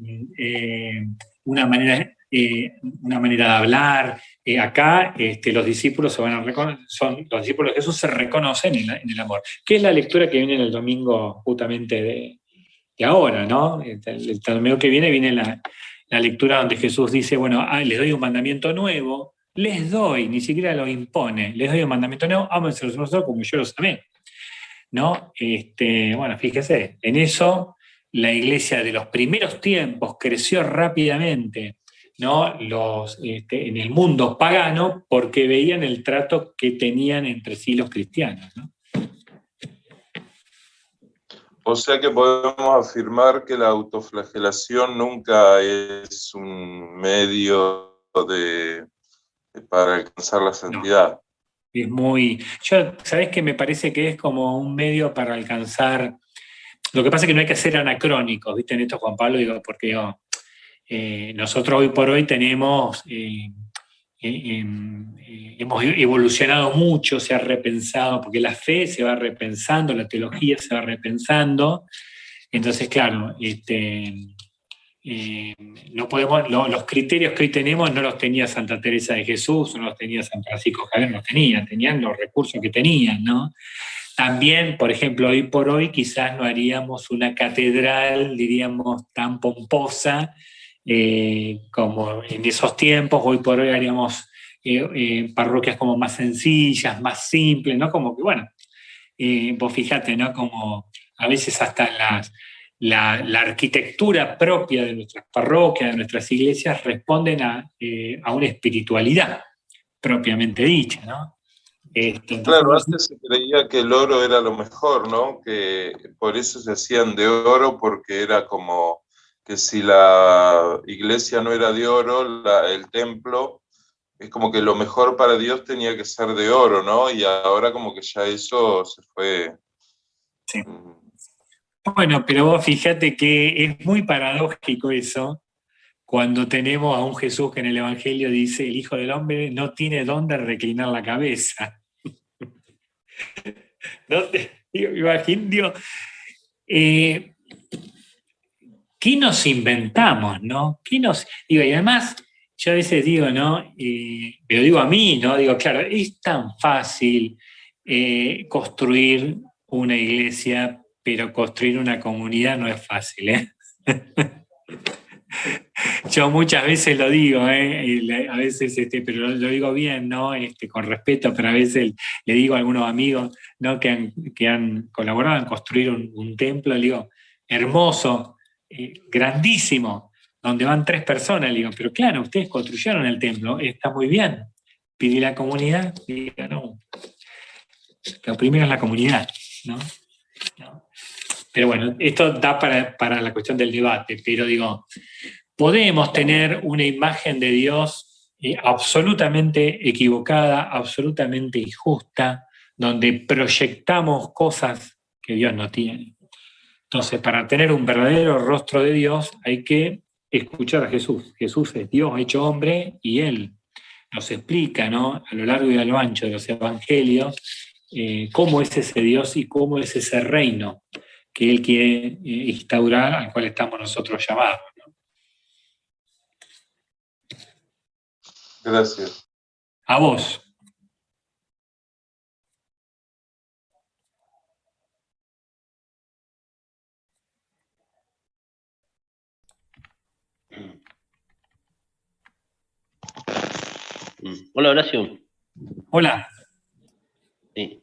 [SPEAKER 2] una manera de hablar. Acá los discípulos los discípulos de Jesús se reconocen en el amor. Que es la lectura que viene en el domingo justamente de ahora, ¿no? El domingo que viene la lectura donde Jesús dice: bueno, les doy un mandamiento nuevo, ni siquiera lo impone, les doy un mandamiento nuevo, ámense los unos a otros como yo los amé, ¿no? Bueno, fíjese, en eso la iglesia de los primeros tiempos creció rápidamente, ¿no?, en el mundo pagano, porque veían el trato que tenían entre sí los cristianos, ¿no?
[SPEAKER 3] O sea que podemos afirmar que la autoflagelación nunca es un medio para alcanzar la santidad.
[SPEAKER 2] No. Es ¿sabés qué? Me parece que es como un medio para alcanzar. Lo que pasa es que no hay que ser anacrónicos, ¿viste? En esto, Juan Pablo, digo, porque nosotros hoy por hoy hemos evolucionado mucho, se ha repensado, porque la fe se va repensando, la teología se va repensando. Entonces, claro, no podemos, los criterios que hoy tenemos no los tenía Santa Teresa de Jesús, no los tenía San Francisco Javier, no tenían los recursos que tenían, ¿no? También, por ejemplo, hoy por hoy quizás no haríamos una catedral, diríamos, tan pomposa como en esos tiempos. Hoy por hoy haríamos parroquias como más sencillas, más simples, ¿no? Como que, bueno, vos fijate, ¿no?, como a veces hasta la arquitectura propia de nuestras parroquias, de nuestras iglesias, responden a una espiritualidad propiamente dicha, ¿no?
[SPEAKER 3] Claro, antes se creía que el oro era lo mejor, ¿no? Que por eso se hacían de oro, porque era como que si la iglesia no era de oro, el templo, es como que lo mejor para Dios tenía que ser de oro, ¿no? Y ahora como que ya eso se fue.
[SPEAKER 2] Sí. Bueno, pero vos fíjate que es muy paradójico eso, cuando tenemos a un Jesús que en el Evangelio dice: el Hijo del Hombre no tiene dónde reclinar la cabeza. ¿No? Imagino, ¿qué nos inventamos, no? Y además, yo a veces digo, ¿no? Pero digo a mí, ¿no? Digo, claro, es tan fácil construir una iglesia, pero construir una comunidad no es fácil, ¿eh? Yo muchas veces lo digo, a veces, pero lo digo bien, ¿no? Con respeto, pero a veces le digo a algunos amigos, ¿no? que han colaborado en construir un templo, le digo, hermoso, grandísimo, donde van 3 personas, le digo, pero claro, ustedes construyeron el templo, está muy bien. Pide la comunidad, digo, no. Lo primero es la comunidad, ¿no? ¿No? Pero bueno, esto da para la cuestión del debate, pero digo, podemos tener una imagen de Dios absolutamente equivocada, absolutamente injusta, donde proyectamos cosas que Dios no tiene. Entonces, para tener un verdadero rostro de Dios hay que escuchar a Jesús. Jesús es Dios hecho hombre y Él nos explica, ¿no? A lo largo y a lo ancho de los evangelios cómo es ese Dios y cómo es ese reino que Él quiere instaurar, al cual estamos nosotros llamados.
[SPEAKER 3] Gracias.
[SPEAKER 2] A vos.
[SPEAKER 5] Hola, Horacio.
[SPEAKER 2] Hola.
[SPEAKER 5] Sí,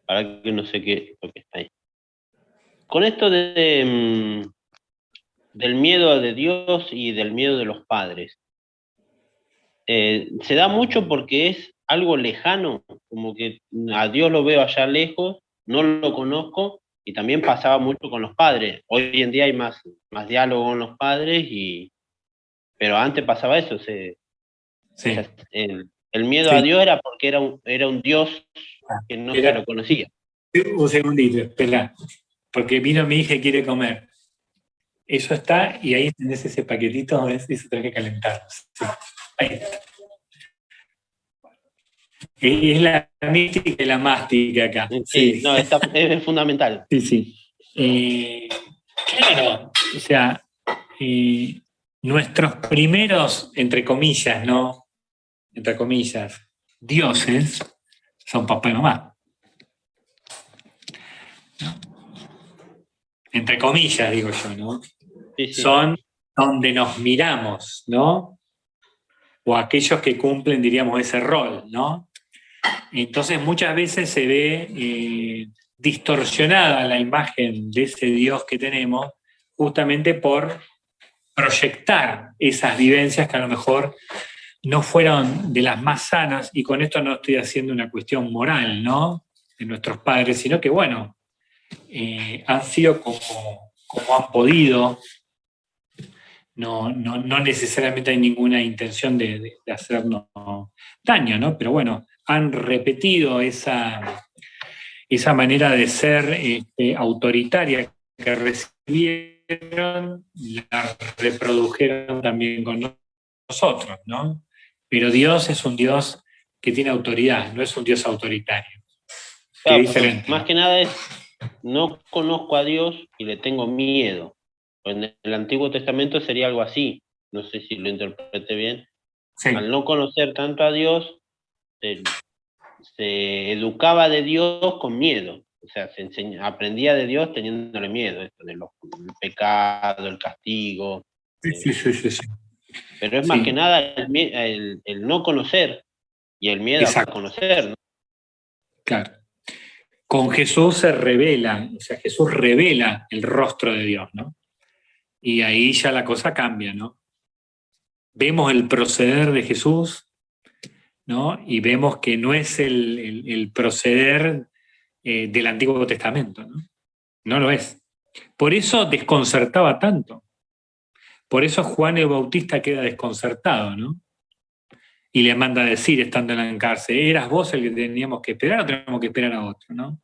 [SPEAKER 5] para que no sé qué lo que está ahí. Con esto del miedo de Dios y del miedo de los padres, se da mucho porque es algo lejano, como que a Dios lo veo allá lejos, no lo conozco, y también pasaba mucho con los padres. Hoy en día hay más diálogo con los padres, pero antes pasaba eso.
[SPEAKER 2] Sí.
[SPEAKER 5] O sea, el miedo
[SPEAKER 2] Sí.
[SPEAKER 5] a Dios era porque era un Dios que no se lo conocía.
[SPEAKER 2] Un segundito, espera, porque vino mi hija y quiere comer. Eso está, y ahí tenés ese paquetito, ¿ves? Eso tenés que calentar. Sí. Ahí está. Es la mística y la mástica acá.
[SPEAKER 5] Sí, no, es fundamental.
[SPEAKER 2] Sí, sí. Claro, o sea, nuestros primeros, entre comillas, ¿no? Entre comillas, dioses son papá y mamá. ¿No? Entre comillas, digo yo, ¿no?
[SPEAKER 5] Sí, sí.
[SPEAKER 2] Son donde nos miramos, ¿no? O aquellos que cumplen, diríamos, ese rol, ¿no? Entonces muchas veces se ve distorsionada la imagen de ese Dios que tenemos justamente por proyectar esas vivencias que a lo mejor no fueron de las más sanas, y con esto no estoy haciendo una cuestión moral, ¿no? De nuestros padres, sino que, bueno, han sido como han podido. No necesariamente hay ninguna intención de hacernos daño, ¿no? Pero bueno, han repetido esa manera de ser autoritaria que recibieron, la reprodujeron también con nosotros, ¿no? Pero Dios es un Dios que tiene autoridad, no es un Dios autoritario.
[SPEAKER 5] Claro,
[SPEAKER 2] que es diferente.
[SPEAKER 5] Más que nada es, no conozco a Dios y le tengo miedo. En el Antiguo Testamento sería algo así, no sé si lo interpreté bien.
[SPEAKER 2] Sí.
[SPEAKER 5] Al no conocer tanto a Dios, se educaba de Dios con miedo. O sea, aprendía de Dios teniéndole miedo, esto de el pecado, el castigo.
[SPEAKER 2] Sí.
[SPEAKER 5] Pero es más que nada el no conocer y el miedo a conocer, ¿no?
[SPEAKER 2] Claro. Con Jesús se revela, o sea, Jesús revela el rostro de Dios, ¿no? Y ahí ya la cosa cambia, ¿no? Vemos el proceder de Jesús, ¿no? Y vemos que no es el proceder del Antiguo Testamento, ¿no? No lo es. Por eso desconcertaba tanto. Por eso Juan el Bautista queda desconcertado, ¿no? Y le manda a decir, estando en la cárcel, ¿eras vos el que teníamos que esperar o tenemos que esperar a otro, ¿no?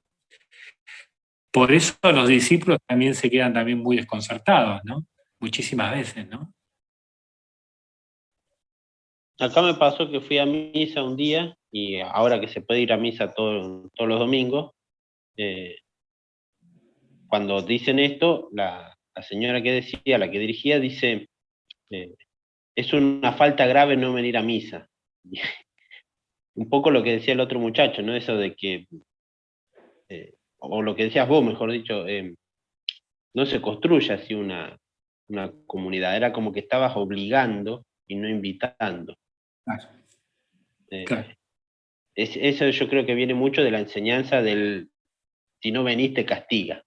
[SPEAKER 2] Por eso los discípulos también se quedan también muy desconcertados, ¿no? Muchísimas veces, ¿no?
[SPEAKER 5] Acá me pasó que fui a misa un día, y ahora que se puede ir a misa todos los domingos, cuando dicen esto, la señora que decía, la que dirigía, dice, es una falta grave no venir a misa. Un poco lo que decía el otro muchacho, ¿no? Eso de que o lo que decías vos, mejor dicho, no se construye así una comunidad, era como que estabas obligando y no invitando.
[SPEAKER 2] Claro,
[SPEAKER 5] Eh,
[SPEAKER 2] claro.
[SPEAKER 5] Eso yo creo que viene mucho de la enseñanza del si no venís te castiga.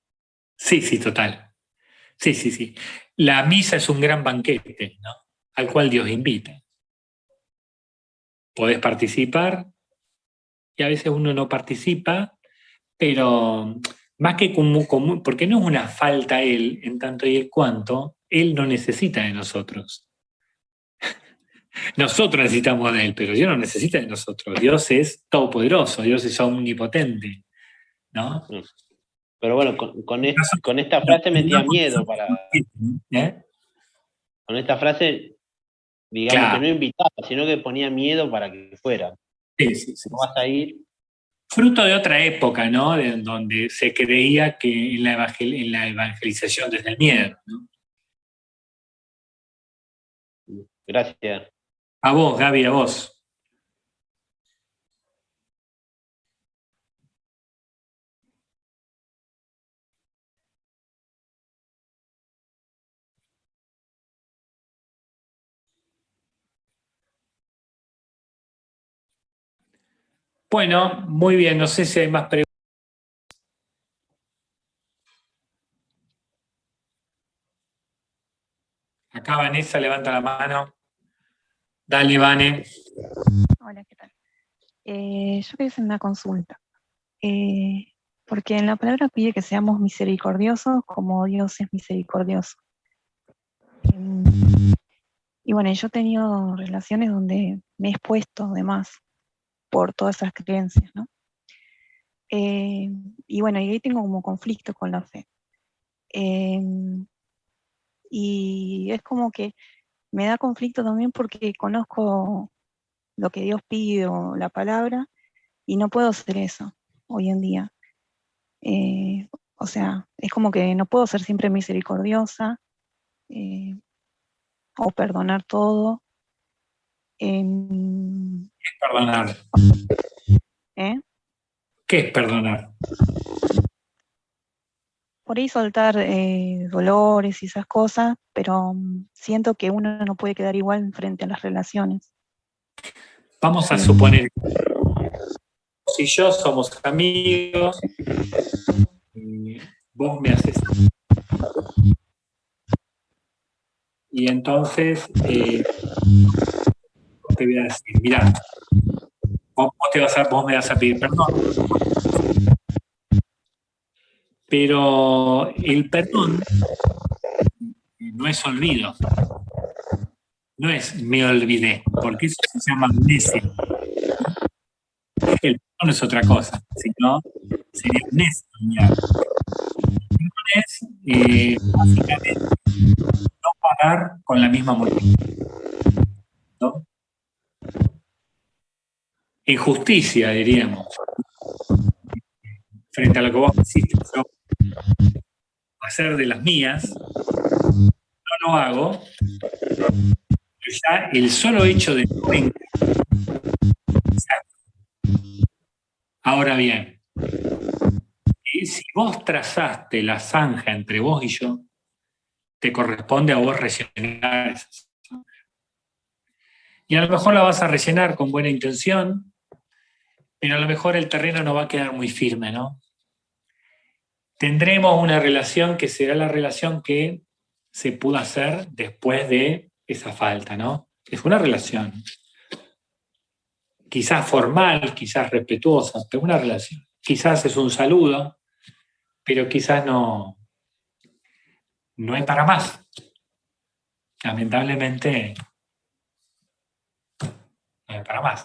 [SPEAKER 2] Sí, sí, total. Sí, sí, sí. La misa es un gran banquete, ¿no? Al cual Dios invita. Podés participar y a veces uno no participa, pero más que como, porque no es una falta a Él, en tanto y en cuanto Él no necesita de nosotros. Nosotros necesitamos de Él, pero Dios no necesita de nosotros. Dios es todopoderoso, Dios es omnipotente, ¿no?
[SPEAKER 5] Pero bueno, con esta frase metía miedo
[SPEAKER 2] ¿Eh?
[SPEAKER 5] con esta frase, digamos que
[SPEAKER 2] Claro,
[SPEAKER 5] no invitaba, sino que ponía miedo para que fuera.
[SPEAKER 2] sí, sí, sí.
[SPEAKER 5] No vas a ir.
[SPEAKER 2] Fruto de otra época, ¿no? Donde se creía que en la evangelización desde el miedo, ¿no?
[SPEAKER 5] Gracias.
[SPEAKER 2] A vos, Gaby, a vos. Bueno, muy bien, no sé si hay más preguntas. Acá Vanessa levanta la mano. Dale, Vane.
[SPEAKER 6] Hola, ¿qué tal? Yo quería hacer una consulta, porque en la palabra pide que seamos misericordiosos como Dios es misericordioso. Y bueno, yo he tenido relaciones donde me he expuesto de más por todas esas creencias, ¿no? Y bueno, y ahí tengo como conflicto con la fe. Y es como que me da conflicto también porque conozco lo que Dios pide o la palabra y no puedo hacer eso hoy en día. O sea, es como que no puedo ser siempre misericordiosa eh, o perdonar todo.
[SPEAKER 2] Perdonar.
[SPEAKER 6] ¿Eh?
[SPEAKER 2] ¿Qué es perdonar?
[SPEAKER 6] Por ahí soltar dolores y esas cosas, pero siento que uno no puede quedar igual frente a las relaciones.
[SPEAKER 2] Vamos a suponer que vos y yo somos amigos, y vos me haces. Y entonces te voy a decir, mirá, vos me vas a pedir perdón. Pero el perdón no es olvido, no es me olvidé, porque eso se llama amnesia. El perdón es otra cosa, sino sería amnesia. El perdón es básicamente no pagar con la misma moneda, ¿no? Injusticia, diríamos, frente a lo que vos hiciste. Yo hacer de las mías, no lo hago, pero ya el solo hecho de no vengar. Ahora bien, si vos trazaste la zanja entre vos y yo, te corresponde a vos rellenar esa zanja. Y a lo mejor la vas a rellenar con buena intención, pero a lo mejor el terreno no va a quedar muy firme, ¿no? Tendremos una relación que será la relación que se pudo hacer después de esa falta, ¿no? Es una relación. Quizás formal, quizás respetuosa, pero una relación. Quizás es un saludo, pero quizás no hay para más. Lamentablemente, no hay para más.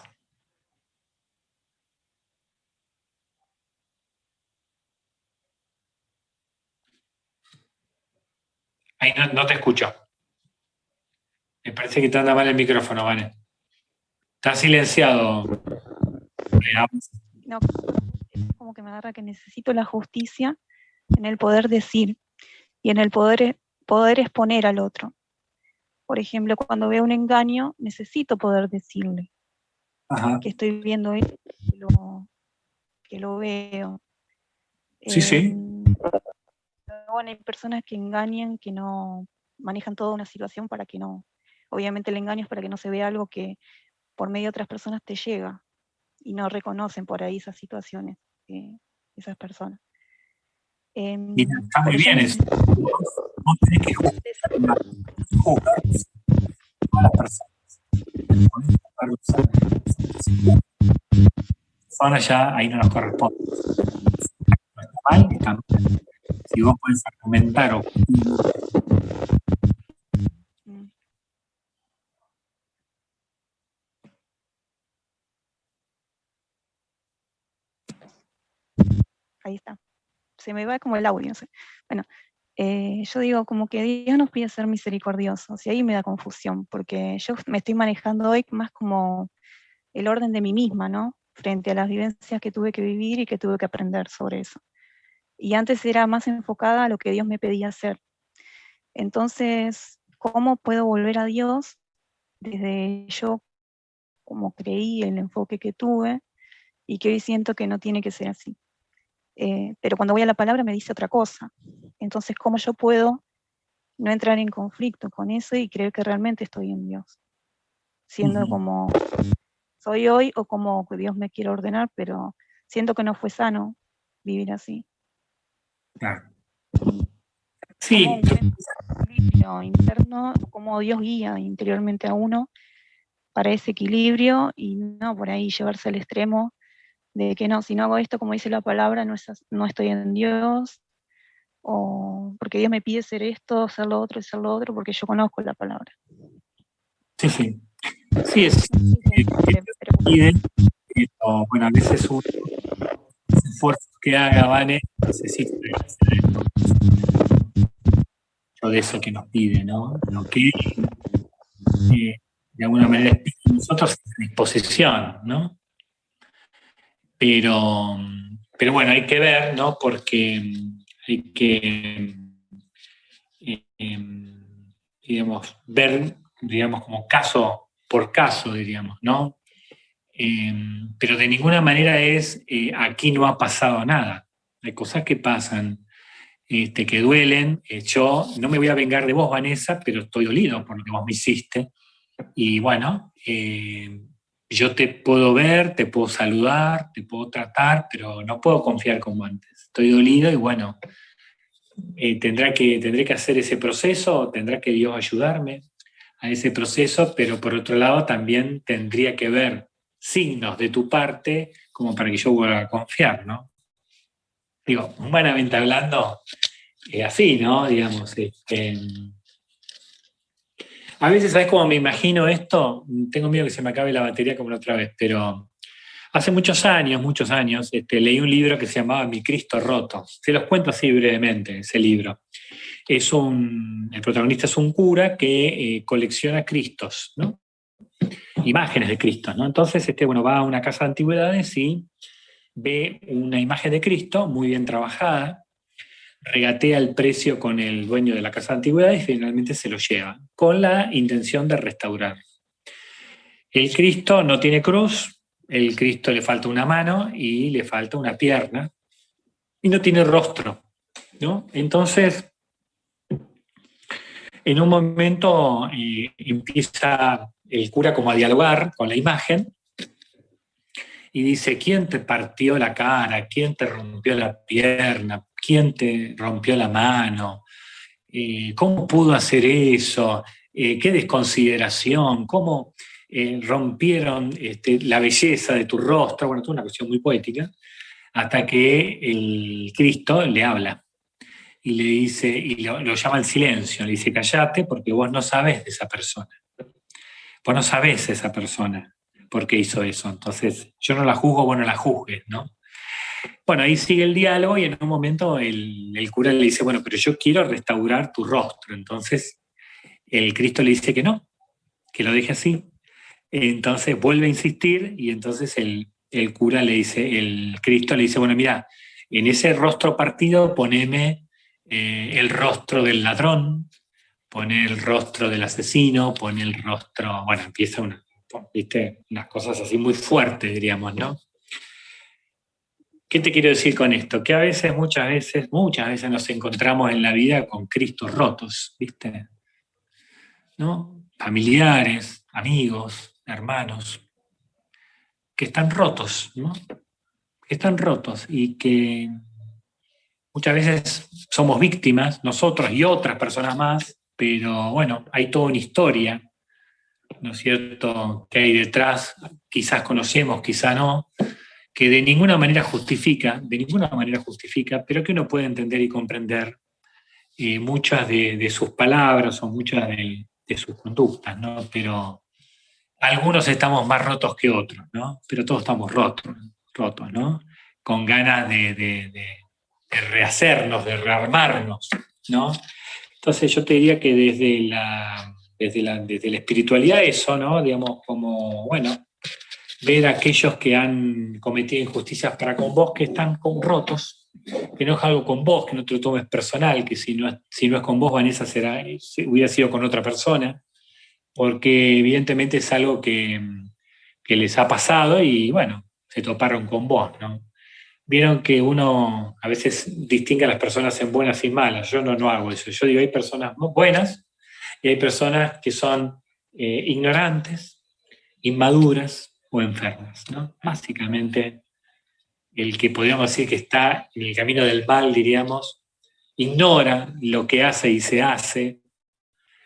[SPEAKER 2] Ahí no te escucho. Me parece que te anda mal el micrófono, Vane. Está silenciado.
[SPEAKER 6] No, es como que me agarra que necesito la justicia en el poder decir y en el poder exponer al otro. Por ejemplo, cuando veo un engaño, necesito poder decirle
[SPEAKER 2] Ajá.
[SPEAKER 6] que estoy viendo esto, que lo veo.
[SPEAKER 2] Sí, sí.
[SPEAKER 6] Bueno, hay personas que engañan, que no manejan toda una situación para que no, obviamente el engaño es para que no se vea algo que por medio de otras personas te llega y no reconocen por ahí esas situaciones, esas personas.
[SPEAKER 2] Mira, está muy
[SPEAKER 6] Pero yo
[SPEAKER 2] bien eso. Vos tenés que juzgar a las personas. Podés juzgarlos a las personas, ya ahí no nos corresponde. No está mal, está mal. Si vos podés argumentar o
[SPEAKER 6] Mm. Ahí está. Se me va como el audio, no sé. Bueno, yo digo como que Dios nos pide ser misericordiosos y ahí me da confusión, porque yo me estoy manejando hoy más como el orden de mí misma, ¿no? Frente a las vivencias que tuve que vivir y que tuve que aprender sobre eso. Y antes era más enfocada a lo que Dios me pedía hacer. Entonces, ¿cómo puedo volver a Dios desde yo como creí, el enfoque que tuve y que hoy siento que no tiene que ser así? Pero cuando voy a la palabra me dice otra cosa. Entonces, ¿cómo yo puedo no entrar en conflicto con eso y creer que realmente estoy en Dios? Siendo como soy hoy o como Dios me quiere ordenar, pero siento que no fue sano vivir así.
[SPEAKER 2] claro.
[SPEAKER 6] ¿Cómo
[SPEAKER 2] Sí,
[SPEAKER 6] encuentro un equilibrio interno? ¿Cómo Dios guía interiormente a uno para ese equilibrio y no por ahí llevarse al extremo de que no, si no hago esto como dice la palabra, no estoy en Dios, o porque Dios me pide hacer esto, hacer lo otro, hacer lo otro, porque yo conozco la palabra.
[SPEAKER 2] sí, sí. Sí, es
[SPEAKER 6] Pero
[SPEAKER 2] pide, pero bueno, a veces uno, los esfuerzos que haga, Vane, necesita de eso que nos pide, ¿no? Lo que de alguna manera es nosotros a disposición, ¿no? Pero bueno, hay que ver, ¿no? Porque hay que, digamos, ver, digamos, como caso por caso, diríamos, ¿no? Pero de ninguna manera es, aquí no ha pasado nada. Hay cosas que pasan, que duelen. Yo no me voy a vengar de vos, Vanessa, pero estoy dolido por lo que vos me hiciste. Y bueno, yo te puedo ver, te puedo saludar, te puedo tratar, pero no puedo confiar como antes. Estoy dolido y bueno, tendré que hacer ese proceso, tendrá que Dios ayudarme a ese proceso, pero por otro lado también tendría que ver signos de tu parte como para que yo vuelva a confiar, ¿no? Digo, humanamente hablando, así, ¿no? Digamos, a veces, ¿sabes cómo me imagino esto? Tengo miedo que se me acabe la batería como la otra vez, pero hace muchos años, leí un libro que se llamaba Mi Cristo Roto. Se los cuento así brevemente, ese libro. El protagonista es un cura que colecciona Cristos, ¿no? Imágenes de Cristo, ¿no? Entonces, bueno, va a una casa de antigüedades y ve una imagen de Cristo muy bien trabajada, regatea el precio con el dueño de la casa de antigüedades y finalmente se lo lleva, con la intención de restaurar. El Cristo no tiene cruz, el Cristo le falta una mano y le falta una pierna, y no tiene rostro, ¿no? Entonces, en un momento empieza el cura como a dialogar con la imagen y dice, ¿quién te partió la cara? ¿Quién te rompió la pierna? ¿Quién te rompió la mano? ¿Cómo pudo hacer eso? ¿Qué desconsideración? ¿Cómo rompieron la belleza de tu rostro? Bueno, toda una cuestión muy poética, hasta que el Cristo le habla y le dice, y lo llama al silencio, le dice, callate porque vos no sabés de esa persona. Vos no sabés de esa persona por qué hizo eso. Entonces, yo no la juzgo, vos no la juzgues, ¿no? Bueno, ahí sigue el diálogo y en un momento el cura le dice, bueno, pero yo quiero restaurar tu rostro. Entonces, el Cristo le dice que no, que lo deje así. Entonces vuelve a insistir y entonces el cura le dice, el Cristo le dice, bueno, mira, en ese rostro partido poneme el rostro del ladrón, pone el rostro del asesino, pone el rostro, bueno, empieza ¿viste? Unas cosas así muy fuertes, diríamos, ¿no? ¿Qué te quiero decir con esto? Que a veces, muchas veces nos encontramos en la vida con Cristos rotos, ¿viste? ¿No? Familiares, amigos, hermanos, que están rotos, ¿no? Que están rotos y que muchas veces somos víctimas, nosotros y otras personas más, pero bueno, hay toda una historia, ¿no es cierto?, que hay detrás, quizás conocemos, quizás no, que de ninguna manera justifica, pero que uno puede entender y comprender muchas de sus palabras o muchas de sus conductas, ¿no? Pero algunos estamos más rotos que otros, ¿no? Pero todos estamos rotos, ¿no? Con ganas de rehacernos, de rearmarnos, ¿no? Entonces yo te diría que desde la espiritualidad eso, ¿no? Digamos, como, bueno, ver a aquellos que han cometido injusticias para con vos, que están rotos, que no es algo con vos, que no te lo tomes personal, que si no es con vos, Vanessa, hubiera sido con otra persona, porque evidentemente es algo que les ha pasado y, bueno, se toparon con vos, ¿no? Vieron que uno a veces distingue a las personas en buenas y malas. Yo no hago eso. Yo digo, hay personas buenas y hay personas que son ignorantes, inmaduras o enfermas, ¿no? Básicamente, el que podríamos decir que está en el camino del mal, diríamos, ignora lo que hace y se hace,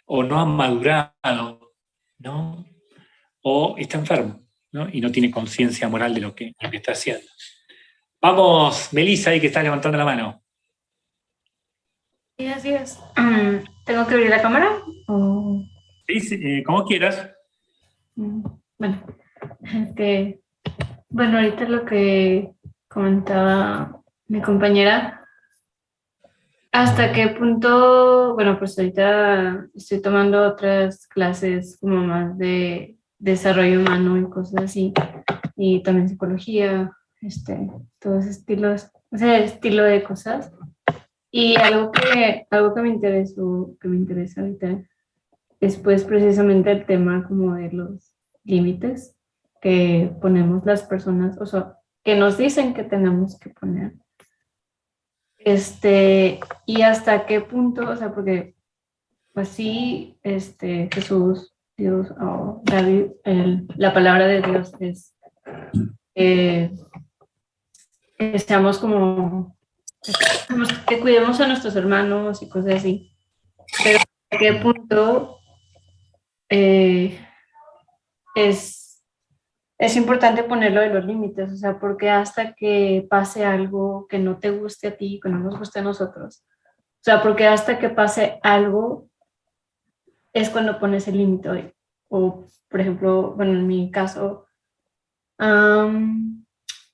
[SPEAKER 2] o no ha madurado, ¿no? O está enfermo, ¿no? Y no tiene conciencia moral de lo que está haciendo. Vamos, Melissa, ahí que está levantando la mano.
[SPEAKER 7] Sí, así es. ¿Tengo que abrir la cámara?
[SPEAKER 2] Sí, como quieras.
[SPEAKER 7] Bueno, bueno, ahorita lo que comentaba mi compañera, ¿hasta qué punto? Bueno, pues ahorita estoy tomando otras clases como más de desarrollo humano y cosas así, y también psicología, todo ese estilo de cosas. Y algo que me interesa ahorita es pues precisamente el tema como de los límites que ponemos las personas, o sea, que nos dicen que tenemos que poner. Y hasta qué punto, o sea, porque pues sí, Jesús, Dios, o David, la palabra de Dios es que seamos como que cuidemos a nuestros hermanos y cosas así. Pero ¿a qué punto es importante ponerlo de los límites? O sea, porque hasta que pase algo que no te guste a ti, que no nos guste a nosotros. O sea, porque hasta que pase algo es cuando pones el límite. O, por ejemplo, bueno, en mi caso,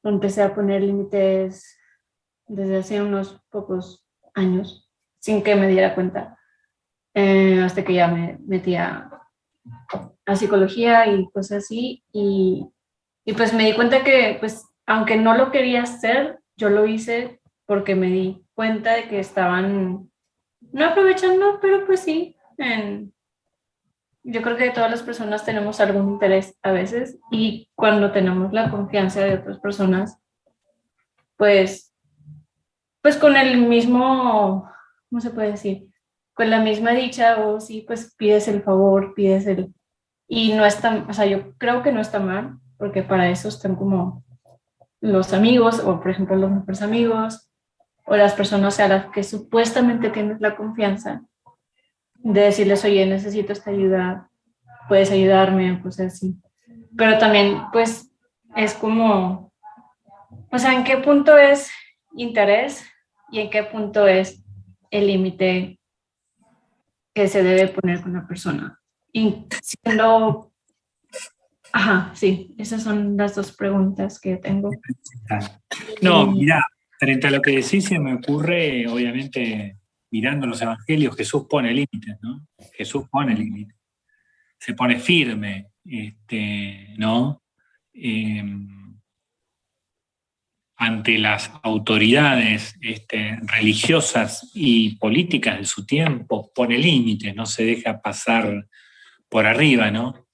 [SPEAKER 7] empecé a poner límites desde hace unos pocos años, sin que me diera cuenta, hasta que ya me metí a psicología y cosas así, y pues me di cuenta que, pues, aunque no lo quería hacer, yo lo hice porque me di cuenta de que estaban, no aprovechando, pero pues sí, yo creo que todas las personas tenemos algún interés a veces, y cuando tenemos la confianza de otras personas, pues con el mismo, ¿cómo se puede decir? Con la misma dicha, o sí, pues pides el favor, y no está, o sea, yo creo que no está mal, porque para eso están como los amigos, o por ejemplo los mejores amigos, o las personas a las que supuestamente tienes la confianza de decirles, oye, necesito esta ayuda, puedes ayudarme, o cosas así. Pero también, pues, es como, o sea, ¿en qué punto es interés y en qué punto es el límite que se debe poner con la persona? Y siendo, sí, esas son las dos preguntas que tengo.
[SPEAKER 2] No, mirá, frente a lo que decís se me ocurre, obviamente, mirando los evangelios, Jesús pone límites, ¿no? Jesús pone límites. Se pone firme, ¿no? Ante las autoridades religiosas y políticas de su tiempo, pone límites, no se deja pasar por arriba, ¿no?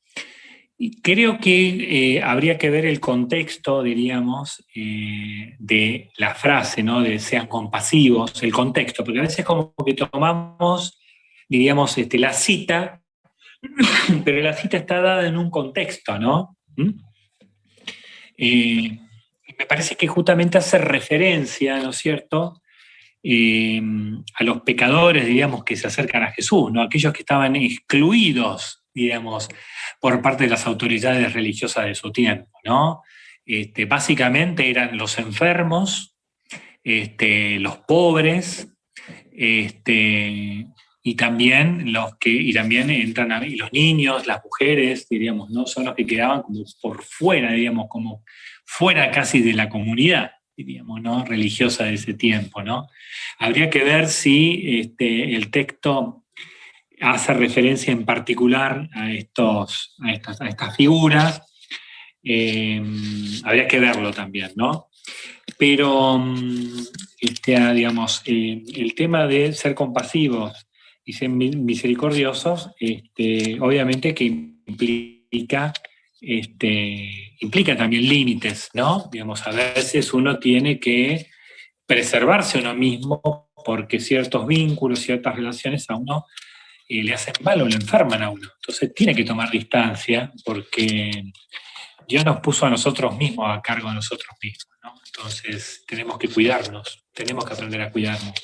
[SPEAKER 2] Y creo que habría que ver el contexto, diríamos, de la frase, ¿no? De sean compasivos, el contexto, porque a veces como que tomamos, diríamos, la cita, pero la cita está dada en un contexto, ¿no? Me parece que justamente hace referencia, ¿no es cierto?, a los pecadores, digamos, que se acercan a Jesús, ¿no? Aquellos que estaban excluidos, digamos, por parte de las autoridades religiosas de su tiempo, ¿no? Básicamente eran los enfermos, los pobres, y también entran y los niños, las mujeres, diríamos, ¿no? Son los que quedaban como por fuera, diríamos, como fuera casi de la comunidad, diríamos, ¿no? Religiosa de ese tiempo, ¿no? Habría que ver si el texto hace referencia en particular a estas figuras. Habría que verlo también, ¿no? Pero, digamos, el tema de ser compasivos y ser misericordiosos, obviamente que implica también límites, ¿no? Digamos, a veces uno tiene que preservarse uno mismo porque ciertos vínculos, ciertas relaciones a uno le hacen mal o le enferman a uno. Entonces tiene que tomar distancia porque Dios nos puso a nosotros mismos a cargo de nosotros mismos, ¿no? Entonces tenemos que cuidarnos, tenemos que aprender a cuidarnos.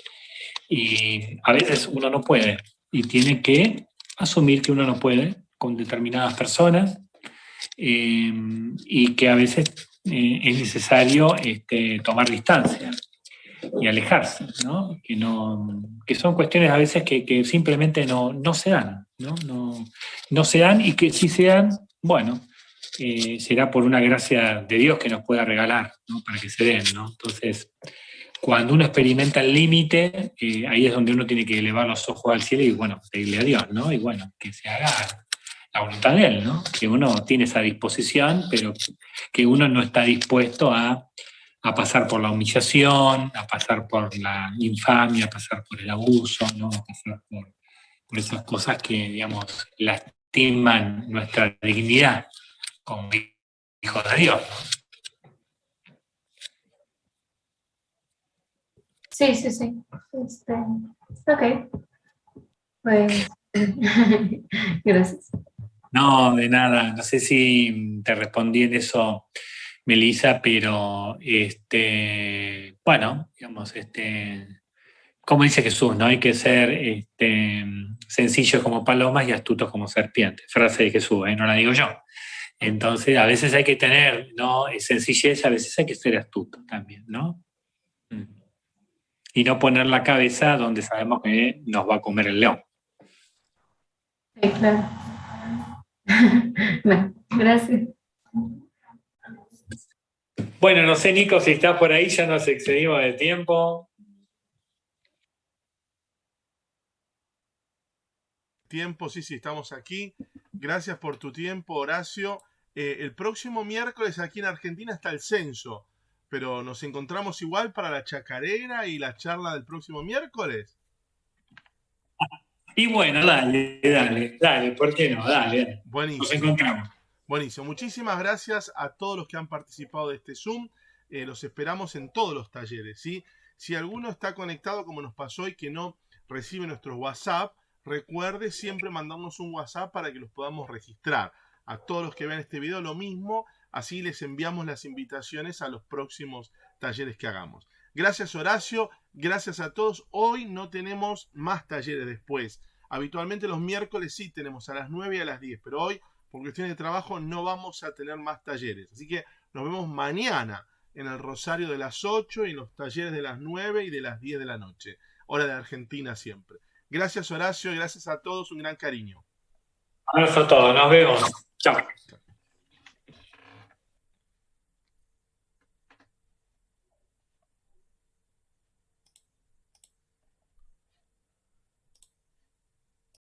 [SPEAKER 2] Y a veces uno no puede y tiene que asumir que uno no puede con determinadas personas y que a veces es necesario tomar distancia y alejarse, ¿no? Que son cuestiones a veces que simplemente no se dan, ¿no? No se dan, y que si se dan, bueno, será por una gracia de Dios que nos pueda regalar, ¿no? Para que se den, ¿no? Entonces, cuando uno experimenta el límite, ahí es donde uno tiene que elevar los ojos al cielo y, bueno, pedirle a Dios, ¿no? Y bueno, que se haga la voluntad de Él, ¿no? Que uno tiene esa disposición, pero que uno no está dispuesto a pasar por la humillación, a pasar por la infamia, a pasar por el abuso, ¿no? A pasar por esas cosas que, digamos, lastiman nuestra dignidad como hijos de Dios.
[SPEAKER 7] Sí. Ok. Pues, gracias.
[SPEAKER 2] No, de nada. No sé si te respondí en eso, Melissa, pero bueno, digamos, como dice Jesús, ¿no? Hay que ser sencillos como palomas y astutos como serpientes. Frase de Jesús, no la digo yo. Entonces, a veces hay que tener, ¿no?, sencillez, a veces hay que ser astuto también, ¿no? Y no poner la cabeza donde sabemos que nos va a comer el león.
[SPEAKER 7] Sí, claro. Bueno, gracias.
[SPEAKER 2] Bueno, no sé, Nico, si estás por ahí, ya nos excedimos de tiempo.
[SPEAKER 1] Sí, estamos aquí. Gracias por tu tiempo, Horacio. El próximo miércoles aquí en Argentina está el censo, pero nos encontramos igual para la chacarera y la charla del próximo miércoles.
[SPEAKER 2] Y bueno, dale, ¿por qué no? Dale.
[SPEAKER 1] Buenísimo.
[SPEAKER 2] Nos encontramos.
[SPEAKER 1] Buenísimo. Muchísimas gracias a todos los que han participado de este Zoom. Los esperamos en todos los talleres, ¿sí? Si alguno está conectado, como nos pasó, y que no recibe nuestros WhatsApp, recuerde siempre mandarnos un WhatsApp para que los podamos registrar. A todos los que vean este video, lo mismo. Así les enviamos las invitaciones a los próximos talleres que hagamos. Gracias, Horacio. Gracias a todos. Hoy no tenemos más talleres después. Habitualmente los miércoles sí tenemos a las 9 y a las 10, pero hoy, por cuestiones de trabajo, no vamos a tener más talleres. Así que nos vemos mañana en el Rosario de las 8 y en los talleres de las 9 y de las 10 de la noche. Hora de Argentina siempre. Gracias, Horacio. Gracias a todos. Un gran cariño.
[SPEAKER 2] Un abrazo a todos. Nos vemos. Chao.